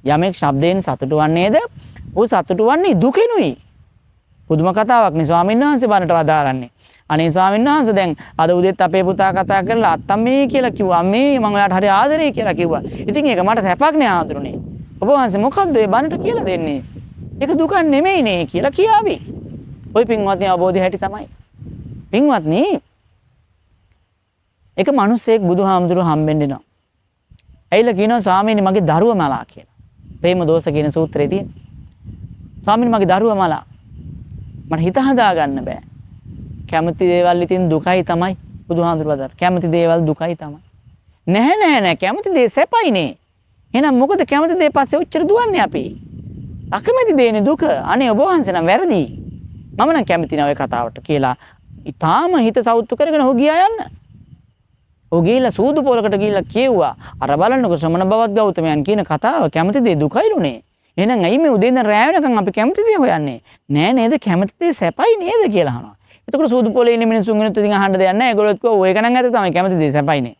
යමෙක් ශබ්දයෙන් සතුටු වන්නේද ਉਹ සතුටු වන්නේ දුකෙනුයි. පුදුම කතාවක් නේ ස්වාමීන් වහන්සේ බණට වදාරන්නේ. අනේ ස්වාමීන් වහන්සේ දැන් අද උදේත් අපේ පුතා කතා කරලා අත්තම්මේ කියලා කිව්වා. අම්මේ මම ඔයාලට හරි ආදරේ කියලා කිව්වා. ඉතින් ඒක මට සැපක් නේ ආඳුරුනේ. ඔබ වහන්සේ මොකද්ද ඒ බණට කියලා දෙන්නේ? ඒක දුක නෙමෙයිනේ කියලා කියාවි. ওই පින්වත්නි අවබෝධය හැටි තමයි. පින්වත්නි එක මිනිහෙක් බුදුහාමුදුරුවෝ හම්බෙන්න එනවා. ඇයිලා කියනවා ස්වාමීනි මගේ දරුවා මලා කියලා. ප්‍රේම දෝෂ කියන සූත්‍රයේ තියෙන. ස්වාමීනි මගේ දරුවා මලා. මට හිත හදා ගන්න බෑ. කැමති දේවල් ඉතින් දුකයි තමයි බුදුහාමුදුරුවෝ වදාර. කැමති දේවල් දුකයි තමයි. නැහැ කැමති දේ සැපයිනේ. එහෙනම් මොකද කැමති දේ පස්සේ උච්චර දුවන්නේ අපි? අකමැති දේනේ දුක. අනේ ඔබ වහන්සේ නම් වැරදි. මම නම් කැමති නෑ ඔය කතාවට කියලා. ඊටාම හිත සෞතු කරගෙන ඔහු ගියා යන්න. ඔහු ගිහිල්ලා සූදු පොලකට ගිහිල්ලා කියෙව්වා. අර බලන්නකො ශ්‍රමණ බවත් ගෞතමයන් කියන කතාව කැමති දේ දුකයිලුනේ. එහෙනම් ඇයි මේ උදේ ඉඳන් රැය වෙනකන් අපි කැමති දේ හොයන්නේ? නෑ නේද කැමති දේ සැපයි නේද කියලා අහනවා. එතකොට සූදු පොලේ ඉන්න මිනිස්සුන් වෙනුත් ඉතින් අහන්න දෙයක් නෑ. ඒගොල්ලෝ කිව්වා ඔය එක නම් ඇත්ත තමයි කැමති දේ සැපයිනේ.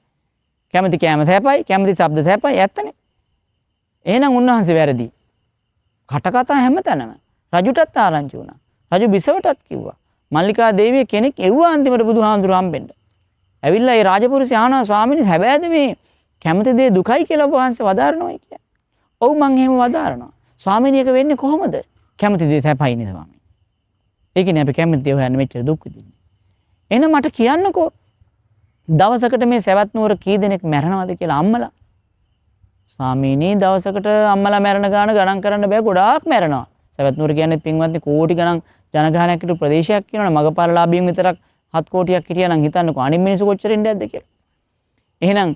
කැමති කෑම සැපයි, කැමති ශබ්ද සැපයි ඇත්තනේ. එහෙනම් උන්වහන්සේ වැරදි. කට කතා හැමතැනම රජුටත් ආරංචි වුණා. රජු බිසවටත් කිව්වා. මල්ලිකා දේවිය කෙනෙක් එව්වා අන්තිමට බුදුහාමුදුරු හම්බෙන්න. ඇවිල්ලා ඒ රාජපුරුෂය අහනවා ස්වාමීනි හැබැයිද මේ කැමති දේ දුකයි කියලා ඔබ වහන්සේ වදාරනවායි කියලා. ඔව් මං එහෙම වදාරනවා. ස්වාමීනි ඒක වෙන්නේ කොහොමද? කැමති දේ සැපයි නේද ස්වාමීනි. ඒකනේ අපි කැමති දේ හොයන්න මෙච්චර දුක් විඳින්නේ. එහෙනම් මට කියන්නකෝ දවසකට මේ සවැත් නුවර කී දෙනෙක් මැරෙනවද කියලා අම්මලා. ස්වාමීනි දවසකට අම්මලා මැරෙන ගණන් කරන්න බෑ ගොඩාක් මැරෙනවා. සවැත් නුවර කියන්නේ පින්වත්නි කෝටි ගණන් ජනගහනයක් හිටපු ප්‍රදේශයක් කියනවනේ මගපරලාභීන් විතරක් 7 කෝටියක් හිටියා නම් හිතන්නකෝ අනිත් මිනිස්සු කොච්චර ඉන්නේ නැද්ද කියලා. එහෙනම්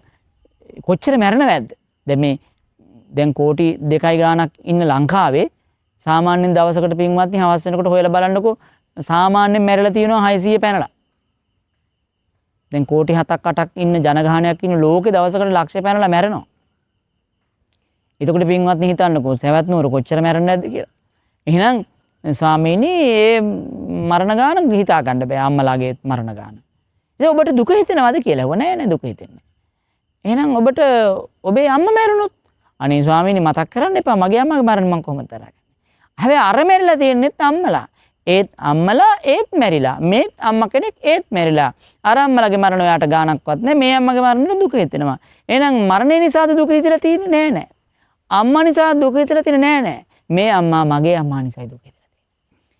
කොච්චර මැරෙනවද? දැන් කෝටි 2යි ගාණක් ඉන්න ලංකාවේ සාමාන්‍යයෙන් දවසකට පින්වත්නි හවස් වෙනකොට හොයලා බලන්නකෝ සාමාන්‍යයෙන් මැරෙලා තියෙනවා 600 පැනලා. දැන් කෝටි 7ක් 8ක් ඉන්න ජනගහනයක් ඉන්න ලෝකේ දවසකට ලක්ෂ පැනලා මැරෙනවා. එතකොට පින්වත්නි හිතන්නකෝ සවැත් නුවර කොච්චර මැරෙන්නේ නැද්ද කියලා. එහෙනම් ස්වාමීනි මේ මරණ ගාන හිතා ගන්න බෑ අම්මලාගේ මරණ ගාන. ඉතින් ඔබට දුක හිතෙනවද කියලා ඇහුවා නෑ දුක හිතෙන්නේ. එහෙනම් ඔබට ඔබේ අම්මා මැරුණොත් අනේ ස්වාමීනි මතක් කරන්න එපා මගේ අම්මාගේ මරණ මම කොහොමද තරගන්නේ. හැබැයි අර මැරිලා තියෙන්නෙත් අම්මලා. ඒත් අම්මලා ඒත් මැරිලා. මේත් අම්මා කෙනෙක් ඒත් මැරිලා. අර අම්මලාගේ මරණ ඔයාට ගානක්වත් නෑ. මේ අම්මගේ මරණයට දුක හිතෙනවා. එහෙනම් මරණය නිසාද දුක හිතලා තියෙන්නේ නෑ. අම්මා නිසා දුක හිතලා තියෙන්නේ නෑ. මේ අම්මා මගේ අම්මා නිසායි දුක හිතලා තියෙන්නේ.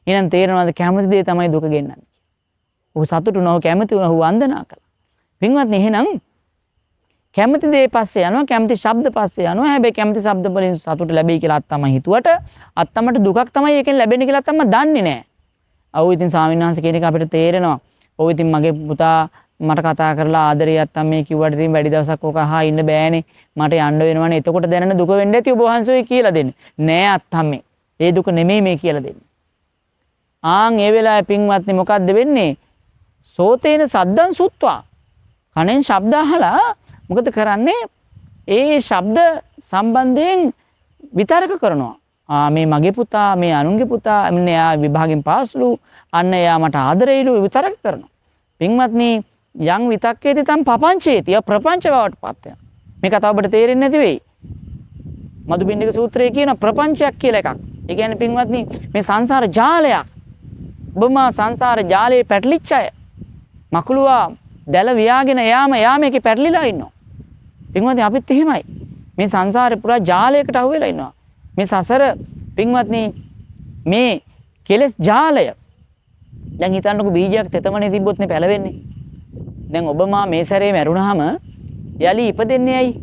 එහෙනම් තේරෙනවද කැමති දේ තමයි දුක ගෙන්නන්නේ. ඔහු සතුටු නොව කැමති වුණා ඔහු වන්දනා කළා. පින්වත්නි එහෙනම් කැමති දේ පස්සේ යනවා කැමති ශබ්ද පස්සේ යනවා. හැබැයි කැමති ශබ්ද වලින් සතුට ලැබෙයි කියලා අත්තම හිතුවට අත්තමට දුකක් තමයි ඒකෙන් ලැබෙන්නේ කියලා අත්තම දන්නේ නැහැ. ඔව් ඉතින් ස්වාමීන් වහන්සේ කියන එක අපිට තේරෙනවා. ඔව් ඉතින් මගේ පුතා මට කතා කරලා ආදරේ අත්තම් මේ කිව්වට ඉතින් වැඩි දවසක් ඔක අහා ඉන්න බෑනේ. මට යන්න වෙනවනේ. එතකොට දැනෙන දුක වෙන්න ඇති ඔබ වහන්සේ ඔය කියලා දෙන්නේ. නෑ අත්තම් ඒ දුක නෙමෙයි මේ කියලා දෙන්නේ. ආන් ඒ වෙලාවේ පින්වත්නි මොකද්ද වෙන්නේ? සෝතේන සද්දං සුත්වා. කනෙන් ශබ්ද අහලා මොකද කරන්නේ? ඒ ශබ්ද සම්බන්ධයෙන් විතරක කරනවා. මේ මගේ පුතා, මේ අනුන්ගේ පුතා, මෙන්න එයා විභාගෙන් පාස්ලු, අන්න එයා මට ආදරෙයිලු විතරක කරනවා. පින්වත්නි යම් විතක්කේති තම් පපංචේති ප්‍රපංච බවට පත් වෙනවා. මේක තව ඔබට තේරෙන්නේ නැති වෙයි. මදුබින්දික සූත්‍රයේ කියන ප්‍රපංචයක් කියලා එකක්. ඒ කියන්නේ පින්වත්නි මේ සංසාර ජාලයක්. ඔබම සංසාර ජාලේ පැටලිච්ච අය. මකුලුවා දැල වියාගෙන යාම එකේ පැටලිලා ඉන්නවා. පින්වත්නි අපිත් එහෙමයි. මේ සංසාරේ පුරා ජාලයකට අහු වෙලා ඉන්නවා. මේ සසර පින්වත්නි මේ කෙලෙස් ජාලය. දැන් හිතන්නකෝ බීජයක් තෙතමනේ තිබ්බොත් නේ පැලවෙන්නේ. දැන් ඔබ මා මේ සැරේ මැරුණාම යලි ඉපදෙන්නේ ඇයි?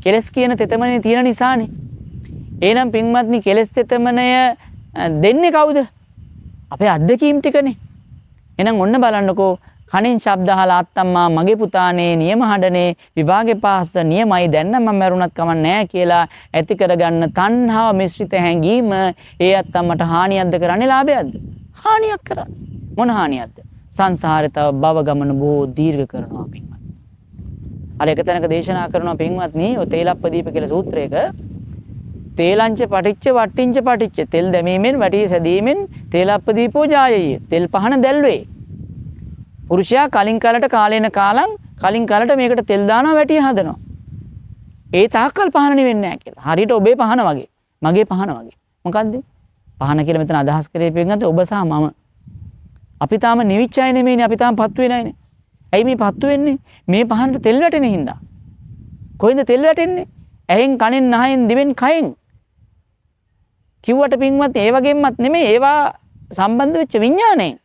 කෙලස් කියන තෙතමනේ තියෙන නිසානේ. එහෙනම් පින්වත්නි කෙලස් තෙතමනය දෙන්නේ කවුද? අපේ අත්දැකීම් ටිකනේ. එහෙනම් ඔන්න බලන්නකෝ කනින් ශබ්ද අහලා අත්තම්මා මගේ පුතානේ නියම හඬනේ විභාගේ පාස නියමයි දැන් නම් මම මැරුණත් කමක් නැහැ කියලා ඇති කරගන්න තණ්හාව මිශ්‍රිත හැඟීම ඒ අත්තම්මට හානියක්ද කරන්නේ ලාභයක්ද? හානියක් කරන්නේ. මොන හානියක්ද? සංසාරේ තව භව ගමන බොහෝ දීර්ඝ කරනවා පින්වත්. අර එක තැනක දේශනා කරනවා පින්වත්නි ඔය තේලප්පදීප කියලා සූත්‍රයක තේලංච පටිච්ච වට්ටිංච පටිච්ච තෙල් දැමීමෙන් වැටි සැදීමෙන් තේලප්පදීපෝ ජායයේ තෙල් පහන දැල්වේ. පුරුෂයා කලින් කාලට කාලේන කාලං කලින් කාලට මේකට තෙල් දානවා වැටි හදනවා. ඒ තාක්කල් පහන නෙවෙන්නේ නැහැ කියලා. හරියට ඔබේ පහන වගේ. මගේ පහන වගේ. මොකද්ද? පහන කියලා මෙතන අදහස් කරේ පින්වත්නි ඔබ සහ මම. අපි තාම නිවිච්ච අය නෙමෙයිනේ අපි තාම පත්තු වෙලා නැනේ. ඇයි මේ පත්තු වෙන්නේ? මේ පහනට තෙල් වැටෙන හින්දා. කොහෙන්ද තෙල් වැටෙන්නේ? ඇහෙන් කනෙන් නහයෙන් දිවෙන් කයෙන්. කිව්වට පින්වත් ඒ වගේමත් නෙමෙයි ඒවා සම්බන්ධ වෙච්ච විඥාණයෙන්.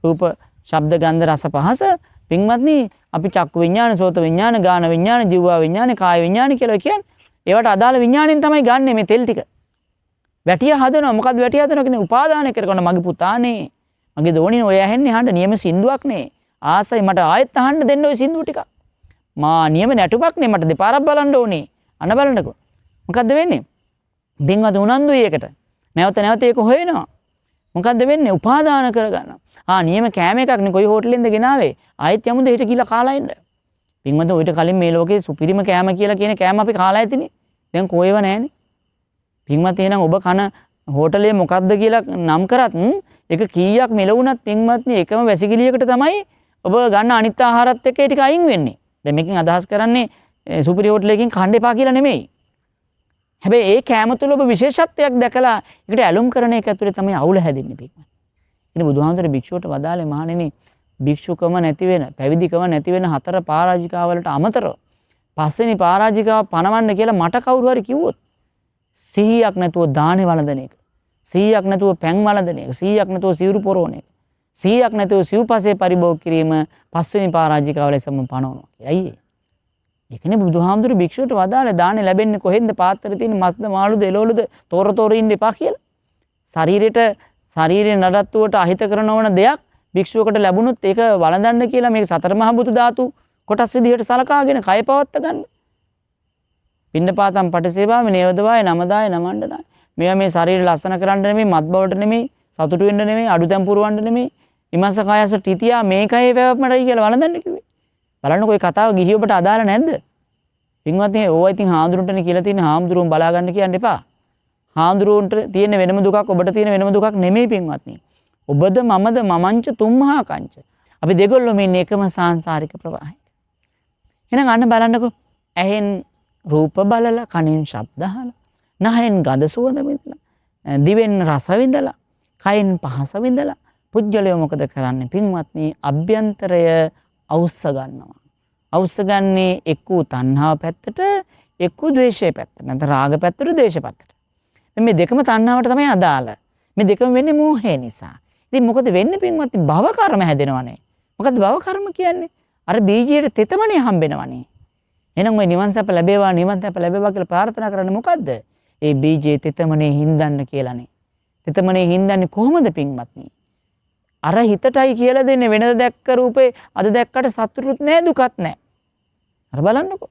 රූප, ශබ්ද, ගන්ධ, රස, පහස පින්වත්නි අපි චක්කු විඥාන, සෝත විඥාන, ගාන විඥාන, ජීවා විඥාන, කාය විඥාන කියලා කියන්නේ ඒවට අදාළ විඥාණයෙන් තමයි ගන්නෙ මේ තෙල් ටික. වැටිය හදනවා. මොකද්ද වැටිය හදනවා කියන්නේ? උපාදානය කරගෙන මගේ පුතානේ මගේ දෝණිනේ ඔය ඇහෙන්නේ අහන්න නියම සින්දුවක් නේ. ආසයි මට ආයෙත් අහන්න දෙන්න ඔය සින්දුව ටික. මා නියම නැටුමක් නේ මට දෙපාරක් බලන්න ඕනේ. අන බලන්නකෝ. මොකද්ද වෙන්නේ? බින්වද උනන්දුයි ඒකට. නැවත ඒක හොයනවා. මොකද්ද වෙන්නේ? උපාදාන කරගන්නවා. නියම කෑම එකක් නේ කොයි හෝටලෙන්ද ගෙනාවේ? ආයෙත් යමුද හෙට කියලා කාලා ඉන්න. බින්වද ඔයිට කලින් මේ ලෝකේ සුපිරිම කෑම කියලා කියන කෑම අපි කාලා ඇතිනේ. දැන් කොහෙව නැහනේ. පින්වත් එහෙනම් ඔබ කන හෝටලේ මොකද්ද කියලා නම් කරත් ඒක කීයක් මෙලවුණත් පින්වත්නි එකම වැසිකිළියකට තමයි ඔබ ගන්න අනිත් ආහාරات එක්ක ඒ ටික අයින් වෙන්නේ. දැන් මේකෙන් අදහස් කරන්නේ සුපිරි හෝටලයකින් කන්න එපා කියලා නෙමෙයි. හැබැයි ඒ කෑම තුළ ඔබ විශේෂත්වයක් දැකලා ඒකට ඇලුම් කරන එක ඇතුලේ තමයි අවුල හැදෙන්නේ පිටම. ඉතින් බුදුහාමුදුරේ භික්ෂුවට වදාළේ මහණෙනි භික්ෂුකම නැති වෙන පැවිදිකම නැති වෙන 4 පරාජිකාවලට අමතරව පස්වෙනි පරාජිකාව පණවන්න කියලා මට කවුරු හරි කිව්වොත් 100ක් නැතුව දානේ වළඳන එක 100ක් නැතුව පැන් වළඳන එක 100ක් නැතුව සිවුරු පොරවන එක 100ක් නැතුව සිව්පසේ පරිභෝග කිරීම පස්වෙනි පරාජිකාව ලෙසම පණවනවා. ඇයි ඒ? ඒකනේ බුදුහාමුදුරු භික්ෂුවට වදාළේ දානේ ලැබෙන්නේ කොහෙන්ද පාත්‍රේ තියෙන මස්ද මාළුද එළවලුද තොර ඉන්න එපා කියලා. ශරීරයේ නඩත්තුවට අහිත කරන ඕන දෙයක් භික්ෂුවකට ලැබුණොත් ඒක වළඳන්න කියලා මේක සතර මහා බුදු ධාතු කොටස් විදිහට සලකාගෙන කය පවත්ත ගන්න. පින්නපාතම් පටිසේවාව නේවදවාය නමදාය නමණ්ඩනාය. මේවා මේ ශරීරය ලස්සන කරන්න නෙමෙයි මත් බවට නෙමෙයි සතුටු වෙන්න නෙමෙයි අඩුතැන් පුරවන්න නෙමෙයි විමර්ශ කායස ටිතියා මේකයි පැවැත්මටයි කියලා වළඳන්න කිව්වේ. බලන්නකො ඒ කතාව ගිහි ඔබට අදාළ නැද්ද? පින්වත්නි ඕවා ඉතින් හාමුදුරුවන්ටනේ කියලා තියෙන හාමුදුරුවෝ බලා ගන්න කියන්න එපා. හාමුදුරුවන්ට තියෙන වෙනම දුකක් ඔබට තියෙන වෙනම දුකක් නෙමෙයි පින්වත්නි. ඔබද මමද මමංච තුම්මහා කංච. අපි දෙගොල්ලොම ඉන්නේ එකම සාංශාරික ප්‍රවාහයක. එහෙනම් අන්න බලන්නකො ඇහෙන් රූප බලලා කනෙන් ශබ්ද අහලා නහයෙන් ගඳ සුවඳ විඳලා දිවෙන් රස විඳලා කයෙන් පහස විඳලා පුජ්‍යලය මොකද කරන්නේ පින්වත්නි අභ්‍යන්තරය අවුස්ස ගන්නවා. අවුස්ස ගන්නේ එක්කෝ තණ්හාව පැත්තට එක්කෝ ද්වේෂය පැත්තට නැත්නම් රාග පැත්තට ද්වේෂ පැත්තට. මේ දෙකම තණ්හාවට තමයි අදාළ. මේ දෙකම වෙන්නේ මෝහය නිසා. ඉතින් මොකද වෙන්නේ පින්වත්නි භව කර්ම හැදෙනවනේ. මොකද භව කර්ම කියන්නේ අර බීජයට තෙතමනේ හම්බෙනවනේ. එහෙනම් ඔය නිවන් සැප ලැබේවා නිවන් සැප ලැබේවා කියලා ප්‍රාර්ථනා කරන්නේ මොකද්ද? ඒ බීජයේ තෙතමනේ හින්දන්න කියලානේ. තෙතමනේ හින්දන්නේ කොහොමද පින්වත්නි? අර හිතටයි කියලා දෙන්නේ වෙනද දැක්ක රූපේ අද දැක්කට සතුටුත් නැහැ දුකත් නැහැ. අර බලන්නකො.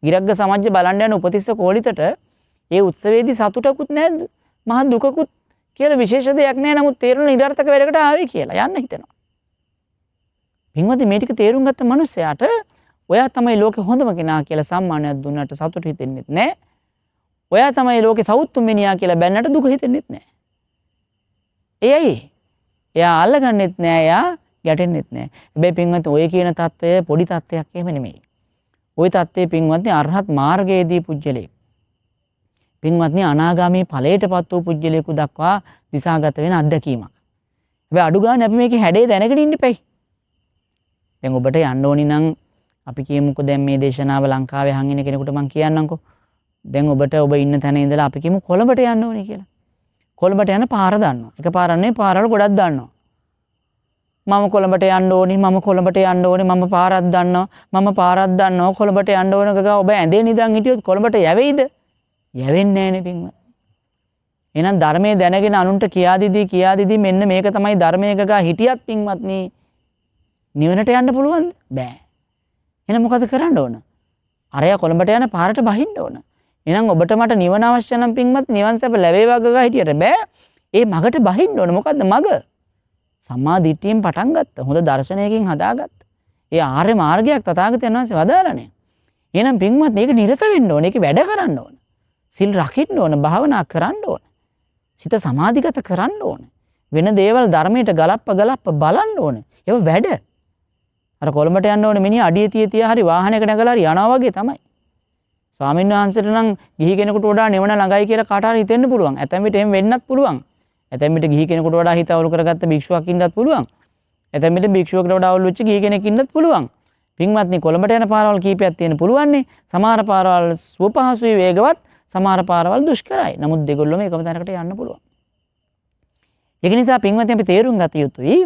ගිරග්ග සමජ්ජ බලන්න යන උපතිස්ස කෝලිතට ඒ උත්සවයේදී සතුටකුත් නැහැ මහ දුකකුත් කියලා විශේෂ දෙයක් නැහැ. නමුත් තේරුණ නිරර්ථක වෙලකට ආවේ කියලා යන්න හිතෙනවා. පින්වත්නි මේ ටික තේරුම් ගත්ත මනුස්සයාට ඔයා තමයි ලෝකේ හොඳම කෙනා කියලා සම්මානයක් දුන්නට සතුට හිතෙන්නේ නැහැ. ඔයා තමයි ලෝකේ සවුත්තුම් මිනිහා කියලා බැන්නට දුක හිතෙන්නේ නැහැ. එයයි එයා අල්ලගන්නෙත් නෑ එයා ගැටෙන්නෙත් නෑ. හැබැයි පින්වත්නි ඔය කියන தত্ত্বය පොඩි தত্ত্বයක් එහෙම නෙමෙයි. ওই தত্ত্বය පින්වත්නි අරහත් මාර්ගයේදී පුජ්‍යලේ. පින්වත්නි අනාගාමී ඵලයටපත් වූ පුජ්‍යලේකු දක්වා දිශාගත වෙන අත්දැකීමක්. හැබැයි අඩු ගන්න අපි මේකේ හැඩේ දැනගෙන ඉන්න එපයි. දැන් ඔබට යන්න ඕනි නම් අපි කියමුකෝ දැන් මේ දේශනාව ලංකාවේ අහන් ඉන්න කෙනෙකුට මම කියන්නම්කෝ. දැන් ඔබට ඔබ ඉන්න තැන ඉඳලා අපි කියමු කොළඹට යන්න ඕනි කියලා. කොළඹට යන පාර දන්නවා. එක පාරක් නෙවෙයි පාරවල් ගොඩක් දන්නවා. මම කොළඹට යන්න ඕනි මම කොළඹට යන්න ඕනි මම පාරක් දන්නවා මම පාරක් දන්නවා කොළඹට යන්න ඕන ගගා ඔබ ඇඳේ නිදන් හිටියොත් කොළඹට යවෙයිද? යවෙන්නේ නැහැ නේ පින්වත්. එහෙනම් ධර්මයේ දැනගෙන අනුන්ට කියා දීදී මෙන්න මේක තමයි ධර්මයේ ගගා හිටියත් පින්වත්නි නිවනට යන්න පුළුවන්ද? බෑ. එහෙනම් මොකද කරන්න ඕන? අරයා කොළඹට යන පාරට බහින්න ඕන. එහෙනම් ඔබට මට නිවන අවශ්‍ය නම් පින්වත් නිවන් සැප ලැබේවා ගගා හිටියට බෑ. ඒ මගට බහින්න ඕන. මොකද්ද මග? සම්මා දිට්ඨියෙන් පටන් ගත්ත. හොඳ දර්ශනයකින් හදාගත්ත. ඒ ආර්ය මාර්ගයක් තථාගතයන් වහන්සේ වදාළනේ. එහෙනම් පින්වත් මේක නිරත වෙන්න ඕන. ඒක වැඩ කරන්න ඕන. සිල් රකින්න ඕන. භාවනා කරන්න ඕන. සිත සමාධිගත කරන්න ඕන. වෙන දේවල් ධර්මයට ගලප්ප බලන්න ඕන. ඒක වැඩ. අර කොළඹට යන්න ඕන මිනිහ අඩිය තිය හරි වාහනයක නැගලා හරි යනවා වගේ තමයි. ස්වාමීන් වහන්සේට නම් ගිහි කෙනෙකුට වඩා නිවන ළඟයි කියලා කාට හරි හිතෙන්න පුළුවන්. ඇතැම් විට එහෙම වෙන්නත් පුළුවන්. ඇතැම් විට ගිහි කෙනෙකුට වඩා හිත අවුල් කරගත්ත භික්ෂුවක් ඉන්නත් පුළුවන්. ඇතැම් විට භික්ෂුවකට වඩා අවුල් වෙච්ච ගිහි කෙනෙක් ඉන්නත් පුළුවන්. පින්වත්නි කොළඹට යන පාරවල් කීපයක් තියෙන පුළුවන්නේ. සමහර පාරවල් සුවපහසුයි වේගවත්, සමහර පාරවල් දුෂ්කරයි. නමුත් දෙගොල්ලම එකම තැනකට යන්න පුළුවන්. ඒක නිසා පින්වත්නි අපි තේරුම් ගත යුතුයි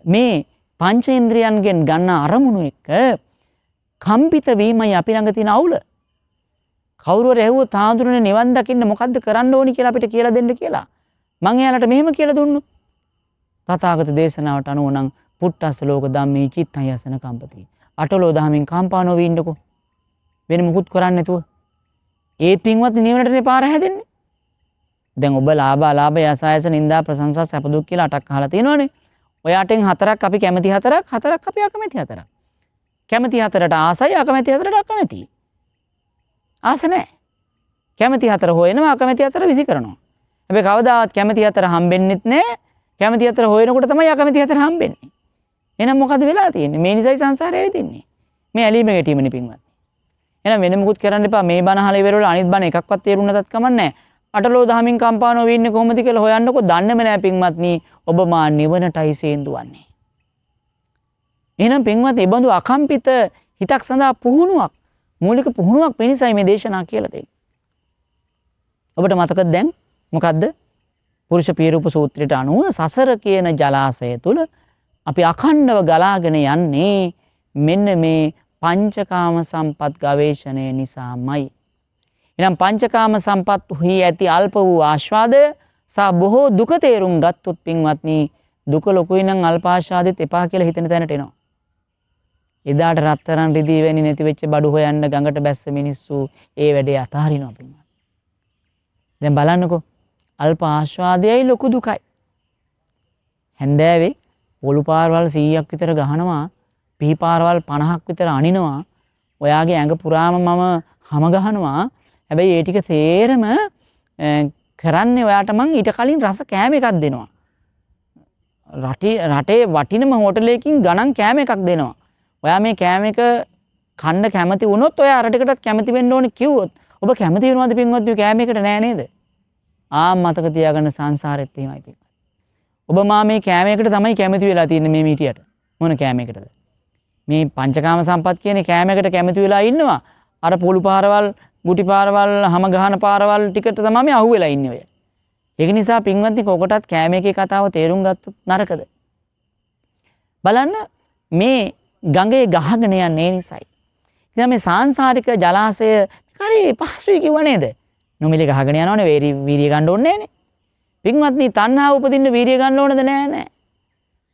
මේ පංචේන්ද්‍රයන්ගෙන් ගන්න අරමුණු එක කම්පිත වීමයි අපි ළඟ තියෙන අවුල. කවුරු හරි ඇහුවොත් ආඳුරනේ නිවන් දකින්න මොකද්ද කරන්න ඕනි කියලා අපිට කියලා දෙන්න කියලා. මං එයාලට මෙහෙම කියලා දුන්නොත් තථාගත දේශනාවට අනුව නම් පුට්ටස්ස ලෝක ධම්මේ චිත්තං යසන කම්පති. අටලෝ දහමින් කම්පා නොවී ඉන්නකෝ. වෙන මුකුත් කරන්නේ නැතුව. ඒ පින්වත් නිවනටනේ පාර හැදෙන්නේ. දැන් ඔබ ලාභ යසායස නින්දා ප්‍රශංසා සැප දුක් කියලා අටක් අහලා තියෙනවනේ. ඔය අටෙන් හතරක් අපි කැමති හතරක් අපි අකමැති හතරක්. කැමති හතරට ආසයි අකමැති හතරට අකමැති. ආස නැහැ. කැමති හතර හොයනවා අකමැති හතර විසි කරනවා. හැබැයි කවදාවත් කැමති හතර හම්බෙන්නෙත් නැහැ. කැමති හතර හොයනකොට තමයි අකමැති හතර හම්බෙන්නේ. එහෙනම් මොකද වෙලා තියෙන්නේ? මේ නිසයි සංසාරය වෙදින්නේ. මේ ඇලීම ගැටීමනේ පින්වත්නි. එහෙනම් වෙන මොකුත් කරන්න එපා. මේ බණ අහලා ඉවර වෙලා අනිත් බණ එකක්වත් තේරුම් නැතත් කමන්නේ. අටලෝ දහමින් කම්පානෝ වෙන්නේ කොහොමද කියලා හොයන්නකෝ. දන්නේම නැහැ පින්වත්නි. ඔබ මා නිවනටයි සේන්දුවන්නේ. එහෙනම් පින්වත්නි, ඒ බඳු අකම්පිත හිතක් සඳහා පුහුණුවක්, මූලික පුහුණුවක් වෙනසයි මේ දේශනා කියලා දෙන්නේ. ඔබට මතකද දැන් මොකද්ද? පුරුෂ පීරූප සූත්‍රයට අනුව සසර කියන ජලාශය තුල අපි අඛණ්ඩව ගලාගෙන යන්නේ මෙන්න මේ පංචකාම සම්පත් ගවේෂණය නිසාමයි. එහෙනම් පංචකාම සම්පත්හි ඇති අල්ප වූ ආස්වාදය සහ බොහෝ දුක තේරුම් ගත්තොත් පින්වත්නි, දුක ලොකුයි නම් අල්ප ආස්වාදෙත් එපා කියලා හිතෙන තැනට එනවා. එදාට රත්තරන් රිදී වෙන්නේ නැති වෙච්ච බඩු හොයන්න ගඟට බැස්ස මිනිස්සු ඒ වැඩේ අතහරිනවා පින්වත්නි. දැන් බලන්නකෝ, අල්ප ආස්වාදයයි ලොකු දුකයි. හැන්දෑවේ පොළු පාරවල් 100ක් විතර ගහනවා, පිහි පාරවල් 50ක් විතර අනිනවා. ඔයාගේ ඇඟ පුරාම මම හැම ගහනවා. හැබැයි ඒ ටික තේරම කරන්නේ ඔයාට මං ඊට කලින් රස කෑම එකක් දෙනවා. රටේ වටිනම හෝටලයකින් ගණන් කෑම එකක් දෙනවා. ඔයා මේ කෑම එක කන්න කැමති වුණොත් ඔයා අර ටිකටත් කැමති වෙන්න ඕනේ කිව්වොත් ඔබ කැමති වෙනවද පින්වත්නි කෑම එකට? නෑ නේද? මතක තියාගන්න, සංසාරෙත් එහෙමයි පින්වත්. ඔබ මේ කෑම එකට තමයි කැමති වෙලා තියෙන්නේ මේ මීටියට. මොන කෑම එකටද? මේ පංචකාම සම්පත් කියන කෑම එකට කැමති වෙලා ඉන්නවා. අර පොළු පාරවල්, ගුටි පාරවල්, හැම ගහන පාරවල් ටිකට තමයි මේ අහුවෙලා ඉන්නේ ඔය. ඒක නිසා පින්වත්නි, කොකටත් කෑම එකේ කතාව තේරුම් ගත්තොත් නරකද? බලන්න, මේ ගඟේ ගහගෙන යන්නේ නිසායි. ඉතින් මේ සාංශාරික ජලාශය හරි පහසුයි කිව්ව නේද? නොමිලේ ගහගෙන යනවනේ, වීර්ය ගන්න ඕනේ නෑනේ. පින්වත්නි, තණ්හාව උපදින්න වීර්ය ගන්න ඕනද? නෑ.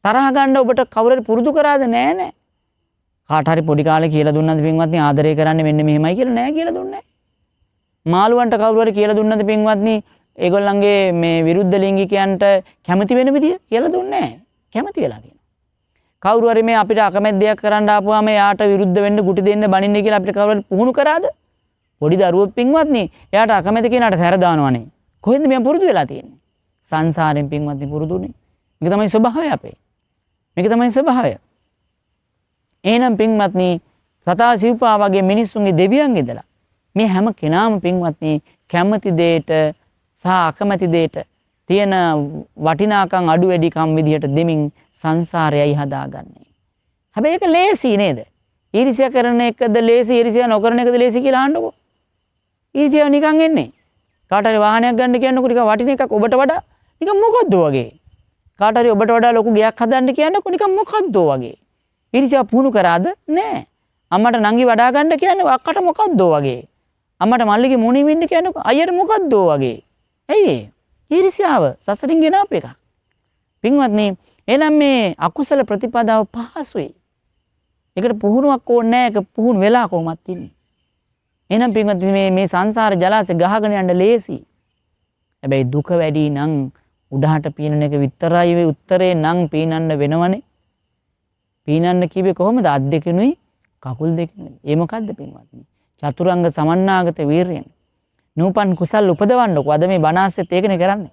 තරහ ගන්න ඔබට කවුරුහරි පුරුදු කරාද? නෑ. කාට හරි පොඩි කාලේ කියලා දුන්නද පින්වත්නි ආදරය කරන්නේ මෙන්න මෙහෙමයි කියලා? නෑ කියලා දුන්නේ. මාළුවන්ට කවුරු හරි කියලා දුන්නද පින්වත්නි ඒගොල්ලන්ගේ මේ විරුද්ධ ලිංගිකයන්ට කැමති වෙන විදිය කියලා දුන්නේ නෑ. කැමති වෙලා තියෙනවා. කවුරු හරි මේ අපිට අකමැද්දයක් කරන්න ආපුවාම එයාට විරුද්ධ වෙන්න, ගුටි දෙන්න, බනින්න කියලා අපිට කවුරු හරි පුහුණු කරාද? පොඩි දරුවෝ පින්වත්නි එයාට අකමැති කෙනාට සැර දානවනේ. කොහෙන්ද මේ පුරුදු වෙලා තියෙන්නේ? සංසාරයෙන් පින්වත්නි පුරුදුනේ. මේක තමයි ස්වභාවය අපේ. මේක තමයි ස්වභාවය. එහෙනම් පින්වත්නි, සතා සිව්පා වගේ මිනිස්සුන්ගේ දෙවියන් ඉදලා මේ හැම කෙනාම පින්වත්නි කැමති දෙයට සහ අකමැති දෙයට තියෙන වටිනාකම් අඩු වැඩිකම් විදිහට දෙමින් සංසාරයයි හදාගන්නේ. හැබැයි ඒක ලේසි නේද? ඊර්ෂ්‍යා කරන එකද ලේසි, ඊර්ෂ්‍යා නොකරන එකද ලේසි කියලා අහන්නකෝ. ඊර්ෂ්‍යාව නිකන් එන්නේ. කාට හරි වාහනයක් ගන්න කියනකොට නිකන් වටින එකක් ඔබට වඩා නිකන් මොකද්ද වගේ. කාට හරි ඔබට වඩා ලොකු ගයක් හදන්න කියනකොට නිකන් මොකද්ද වගේ. ඊර්ෂ්‍යාව පුහුණු කරාද? නෑ. අම්මට නංගි වඩා ගන්න කියන්නේ අක්කට මොකද්ද වගේ. අම්මට මල්ලිගේ මුණින් වින්න කියන්නේ අයියට මොකද්ද වගේ. ඇයි ඒ? ඊර්ෂ්‍යාව සසරින් ගෙනාපු එකක්. පින්වත්නි, එහෙනම් මේ අකුසල ප්‍රතිපදාව පහසුයි. ඒකට පුහුණුවක් ඕනේ නෑ. ඒක පුහුණු වෙලා කොහොමත් ඉන්නේ. එහෙනම් පින්වත්නි, මේ සංසාර ජලාශය ගහගෙන යන්න ලේසි. හැබැයි දුක වැඩි නම් උඩහට පීනන එක විතරයි වෙයි. උත්තරේ නම් පීනන්න වෙනවනේ. පීනන්න කිව්වේ කොහොමද? අත් දෙකෙනුයි කකුල් දෙකෙනුයි. ඒ මොකද්ද පින්වත්නි? චතුරංග සමන්නාගත වීරයෙන්. නූපන් කුසල් උපදවන්නකෝ. අද මේ බණාසෙත් ඒකනේ කරන්නේ.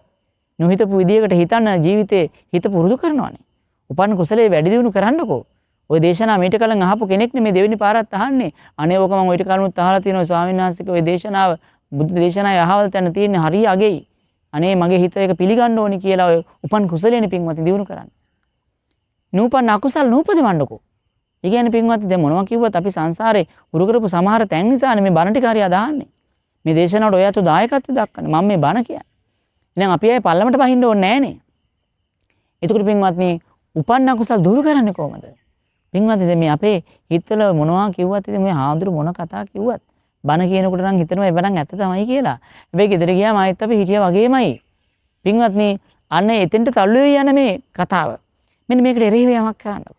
නොහිතපු විදියකට හිතන්න ජීවිතේ හිත පුරුදු කරනවානේ. උපන් කුසලයේ වැඩි දියුණු කරන්නකෝ. ওই දේශනාව මීට කලින් අහපු කෙනෙක්නේ මේ දෙවෙනි පාරත් අහන්නේ. අනේ ඕක මම ඊට කලිනුත් අහලා තියෙනවා ස්වාමීන් වහන්සේගේ ওই දේශනාව, බුද්ධ දේශනාවේ අහවල් තැන තියෙන්නේ හරිය අගෙයි. අනේ මගේ හිත ඒක පිළිගන්න ඕනි කියලා ඔය උපන් කුසලේනේ පින්වත්නි දියුණු කරන්නේ. නූපන් අකුසල් නූපදවන්නකෝ. ඒ කියන්නේ පින්වත්නි දැන් මොනවා කිව්වත් අපි සංසාරේ උරු කරපු සමහර තැන් නිසානේ මේ බණ ටික හරිය අදහන්නේ. මේ දේශනාවට ඔයතු දායකත්වය දක්වන්නේ. මම මේ බණ කියන්නේ. එහෙනම් අපි ආයේ පල්ලමට බහින්න ඕනේ නෑනේ. එතකොට පින්වත්නි උපන් අකුසල් දුරු කරන්නේ කොහොමද? පින්වත්නි දැන් මේ අපේ හිතවල මොනවා කිව්වත් ඉතින් මේ හාමුදුරු මොන කතා කිව්වත් බණ කියනකොට නම් හිතනවා එවනම් ඇත්ත තමයි කියලා. හැබැයි ගෙදර ගියාම ආයෙත් අපි හිටියා වගේමයි. පින්වත්නි අන්න එතෙන්ට තල්ලු වෙ යන මේ කතාව. මෙන්න මේකට එරෙහිව යමක් කරන්නකෝ.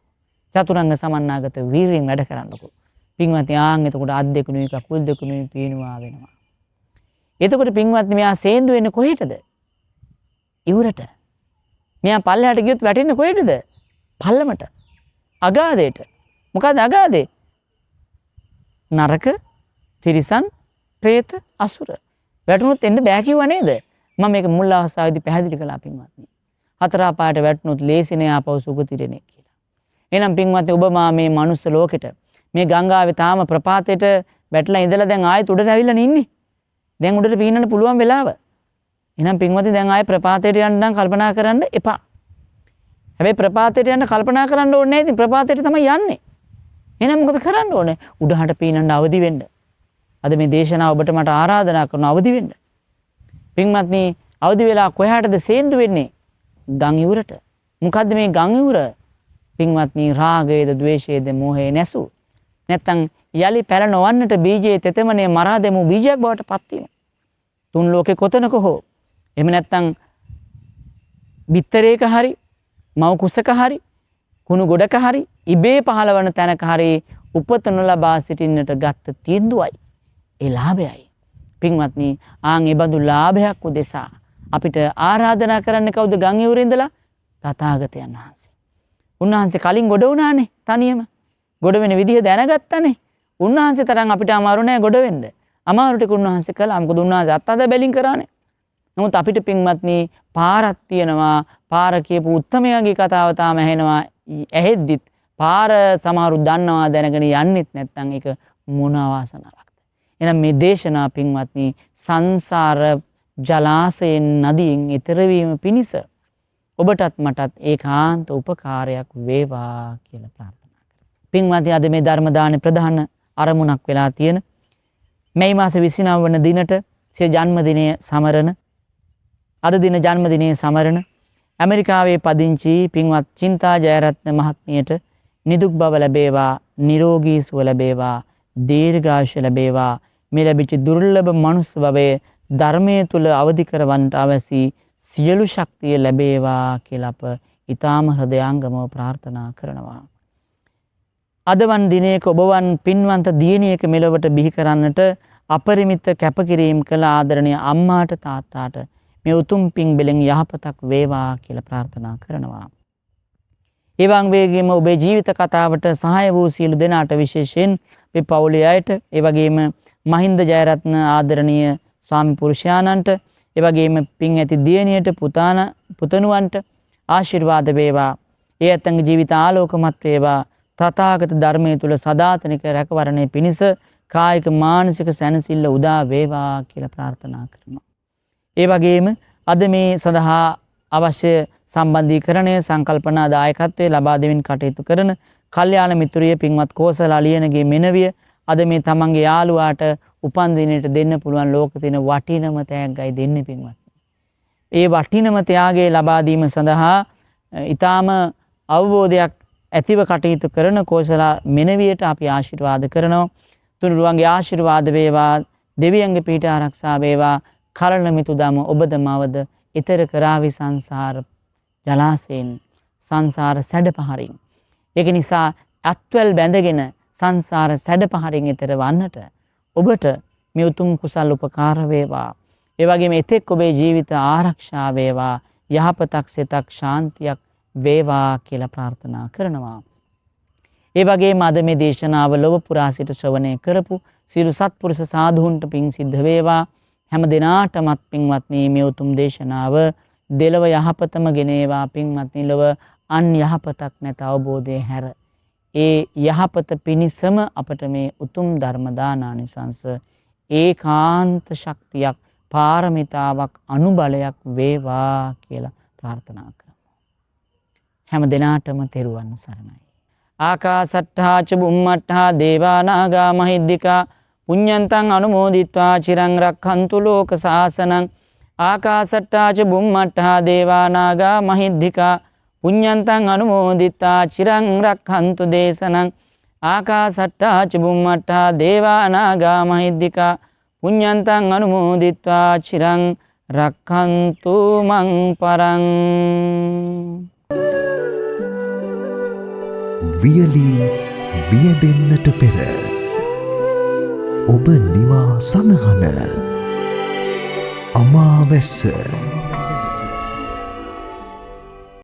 චතුරංග සමන්නාගත වීරියෙන් වැඩ කරන්නකෝ. පින්වත්නි එතකොට අත් දෙකනුයි කකුල් දෙකනුයි පීනුවා වෙනවා. එතකොට පින්වත්නි මෙයා සේන්දු වෙන්නේ කොහෙටද? ඉවුරට. මෙයා පල්ලෙහාට ගියොත් වැටෙන්නේ කොහෙටද? පල්ලමට. අගාධයට. මොකද අගාධේ? නරක, තිරිසන්, പ്രേත, අසුර. වැටුනොත් එන්න බෑ කිව්වා නේද? මම මේක මුල් අවස්ථාවේදී පැහැදිලි කළා පින්වත්නි. හතර අපායට වැටුනොත් ලේසි නෑ ආපහු සුගතිරෙන්නේ කියලා. එහෙනම් පින්වත්නි ඔබ මේ මනුස්ස ලෝකෙට මේ ගංගාවේ තාම ප්‍රපාතයට වැටලා ඉඳලා දැන් ආයෙත් උඩට ඇවිල්ලා ඉන්නේ. දැන් උඩට පීනන්න පුළුවන් වෙලාව. එහෙනම් පින්වත්නි දැන් ආයෙ ප්‍රපාතයට යන්න නම් කල්පනා කරන්න එපා. හැබැයි ප්‍රපාතයට යන්න කල්පනා කරන්න ඕනේ නැහැ. ඉතින් ප්‍රපාතයට තමයි යන්නේ. එහෙනම් මොකද කරන්න ඕනේ? උඩහට පීනන්න අවදි වෙන්න. අද මේ දේශනාව ඔබට මට ආරාධනා කරන අවදි වෙන්න. පින්වත්නි අවදි වෙලා කොහාටද සේන්දු වෙන්නේ? ගම් ඉවුරට. මොකද්ද මේ ගම් ඉවුර? පින්වත්නි රාගයේද ද්වේෂයේද මෝහයේ නැසු. නැත්තම් යලි පැල නොවන්නට බීජයේ තෙතමනේ මරා දෙමු බීජයක් බවට පත් වීම. තුන් ලෝකේ කොතනක හෝ එහෙම නැත්තම් බිත්තරේක හරි මව කුසක හරි කුණු ගොඩක හරි ඉබේ පහළවන තැනක හරි උපත නොලබා සිටින්නට ගත්ත තීන්දුවයි. ඒ ලාභයයි. පින්වත්නි ආන් ඒ බඳු ලාභයක් උදෙසා අපිට ආරාධනා කරන්න කවුද ගම් ඉවුරේ ඉඳලා? තථාගතයන් වහන්සේ. උන්වහන්සේ කලින් ගොඩ වුණානේ තනියම. ගොඩ වෙන විදිහ දැනගත්තානේ. උන්වහන්සේ තරම් අපිට අමාරු නෑ ගොඩ වෙන්න. අමාරු ටික උන්වහන්සේ කළා. මොකද උන්වහන්සේ අත්අද බැලින් කරානේ. නමුත් අපිට පින්වත්නි පාරක් තියෙනවා. පාර කියපු උත්තමයාගේ කතාව තාම ඇහෙනවා. ඇහෙද්දිත් පාර සමහරු දන්නවා දැනගෙන යන්නෙත් නැත්නම් ඒක මොන අවාසනාවක්ද. එහෙනම් මේ දේශනා පින්වත්නි සංසාර ජලාශයෙන් නදියෙන් ඈතර වීම පිණිස ඔබටත් මටත් ඒකාන්ත උපකාරයක් වේවා කියලා ප්‍රාර්ථනා කරමු. පින්වත්නි අද මේ ධර්ම දානේ ප්‍රධාන අරමුණක් වෙලා තියෙන මේ මාස 29 වන දිනට සිය ජන්මදිනය සමරන අද දින ජන්මදිනයේ සමරන ඇමරිකාවේ පදිංචි පින්වත් චින්තා ජයරත්න මහත්මියට නිදුක් බව ලැබේවා, නිරෝගී සුව ලැබේවා, දීර්ඝායුෂ ලැබේවා. මේ ලැබිච්ච දුර්ලභ මනුස්ස භවයේ ධර්මයේ තුල අවදි කරවන්නට අවශ්‍ය සියලු ශක්තිය ලැබේවා කියලා අප ඊ타ම හෘදයාංගමව ප්‍රාර්ථනා කරනවා. අදවන් දිනයක ඔබවන් පින්වන්ත දියණියක මෙලොවට බිහි කරන්නට අපරිමිත කැපකිරීම කළ ආදරණීය අම්මාට තාත්තාට මේ උතුම් පින් බෙලෙන් යහපතක් වේවා කියලා ප්‍රාර්ථනා කරනවා. එවන් වේගෙම ඔබේ ජීවිත කතාවට සහාය වූ සියලු දෙනාට විශේෂයෙන් මේ පවුලේ අයට, ඒ වගේම මහින්ද ජයරත්න ආදරණීය ස්වාමි පුරුෂයාණන්ට, ඒ වගේම පින් ඇති දියණියට, පුතණුවන්ට ආශිර්වාද වේවා. ඒ ඇතන්ගේ ජීවිත ආලෝකමත් වේවා. තථාගත ධර්මයේ තුල සදාතනික රැකවරණය පිණිස කායික මානසික සැනසෙල්ල උදා වේවා කියලා ප්‍රාර්ථනා කරනවා. ඒ වගේම අද මේ සඳහා අවශ්‍ය සම්බන්ධීකරණය සංකල්පනා දායකත්වයේ ලබා දෙමින් කටයුතු කරන කල්යාණ මිතුරිය පින්වත් කෝසල අලියනගේ මෙනවිය අද මේ තමන්ගේ යාළුවාට උපන් දිනයට දෙන්න පුළුවන් ලෝක තියෙන වටිනම තෑග්ගයි දෙන්නේ පින්වත්. ඒ වටිනම ත්‍යාගය ලබා දීම සඳහා ඊටාම අවබෝධයක් ඇතිව කටයුතු කරන කෝසල මෙනවියට අපි ආශිර්වාද කරනවා. තුනුරුවන්ගේ ආශිර්වාද වේවා, දෙවියන්ගේ පිහිට ආරක්ෂා වේවා. කලන මිතුදම ඔබද මවද ඊතර කරાવી සංසාර ජලාශයෙන්, සංසාර සැඩපහරින්. ඒක නිසා අත්වැල් බැඳගෙන සංසාර සැඩපහරින් ඊතර වන්නට ඔබට මේ උතුම් කුසල් උපකාර වේවා. ඒ වගේම එතෙක් ඔබේ ජීවිත ආරක්ෂා වේවා, යහපතක් සිතක් ශාන්තියක් වේවා කියලා ප්‍රාර්ථනා කරනවා. ඒ වගේම අද මේ දේශනාව ලොව පුරා සිට ශ්‍රවණය කරපු සියලු සත්පුරුෂ සාධුන්ට පින් සිද්ධ වේවා. හැම දිනාටමත් පින්වත්නි මේ උතුම් දේශනාව දෙලව යහපතම ගෙනේවා. පින්වත්නි ලොව අන් යහපතක් නැත අවබෝධයේ හැර ඒ යහපත පිණිසම අපට මේ උතුම් ධර්ම දානානිසංස ඒකාන්ත ශක්තියක්, පාරමිතාවක්, අනුබලයක් වේවා කියලා ප්‍රාර්ථනා කරමු. හැම දිනාටම තෙරුවන් සරණයි. ආකාසට්ඨා ච බුම්මට්ඨා දේවා නාග මහිද්దికා පුඤ්ඤන්තං අනුමෝදිත්වා චිරං රක්ඛන්තු ලෝක සාසනං. ආකාසට්ඨා ච බුම්මට්ඨා දේවා නාග මහිද්దికා පුඤ්ඤන්තං අනුමෝදිත්වා චිරං රක්ඛන්තු දේශනං. ආකාසට්ඨා ච බුම්මට්ඨා දේවා නාග මහිද්దికා පුඤ්ඤන්තං අනුමෝදිත්වා චිරං රක්ඛන්තු මං පරං. වියලී බියදෙන්නට පෙර ඔබ නිවා සනහන අමාවැස්ස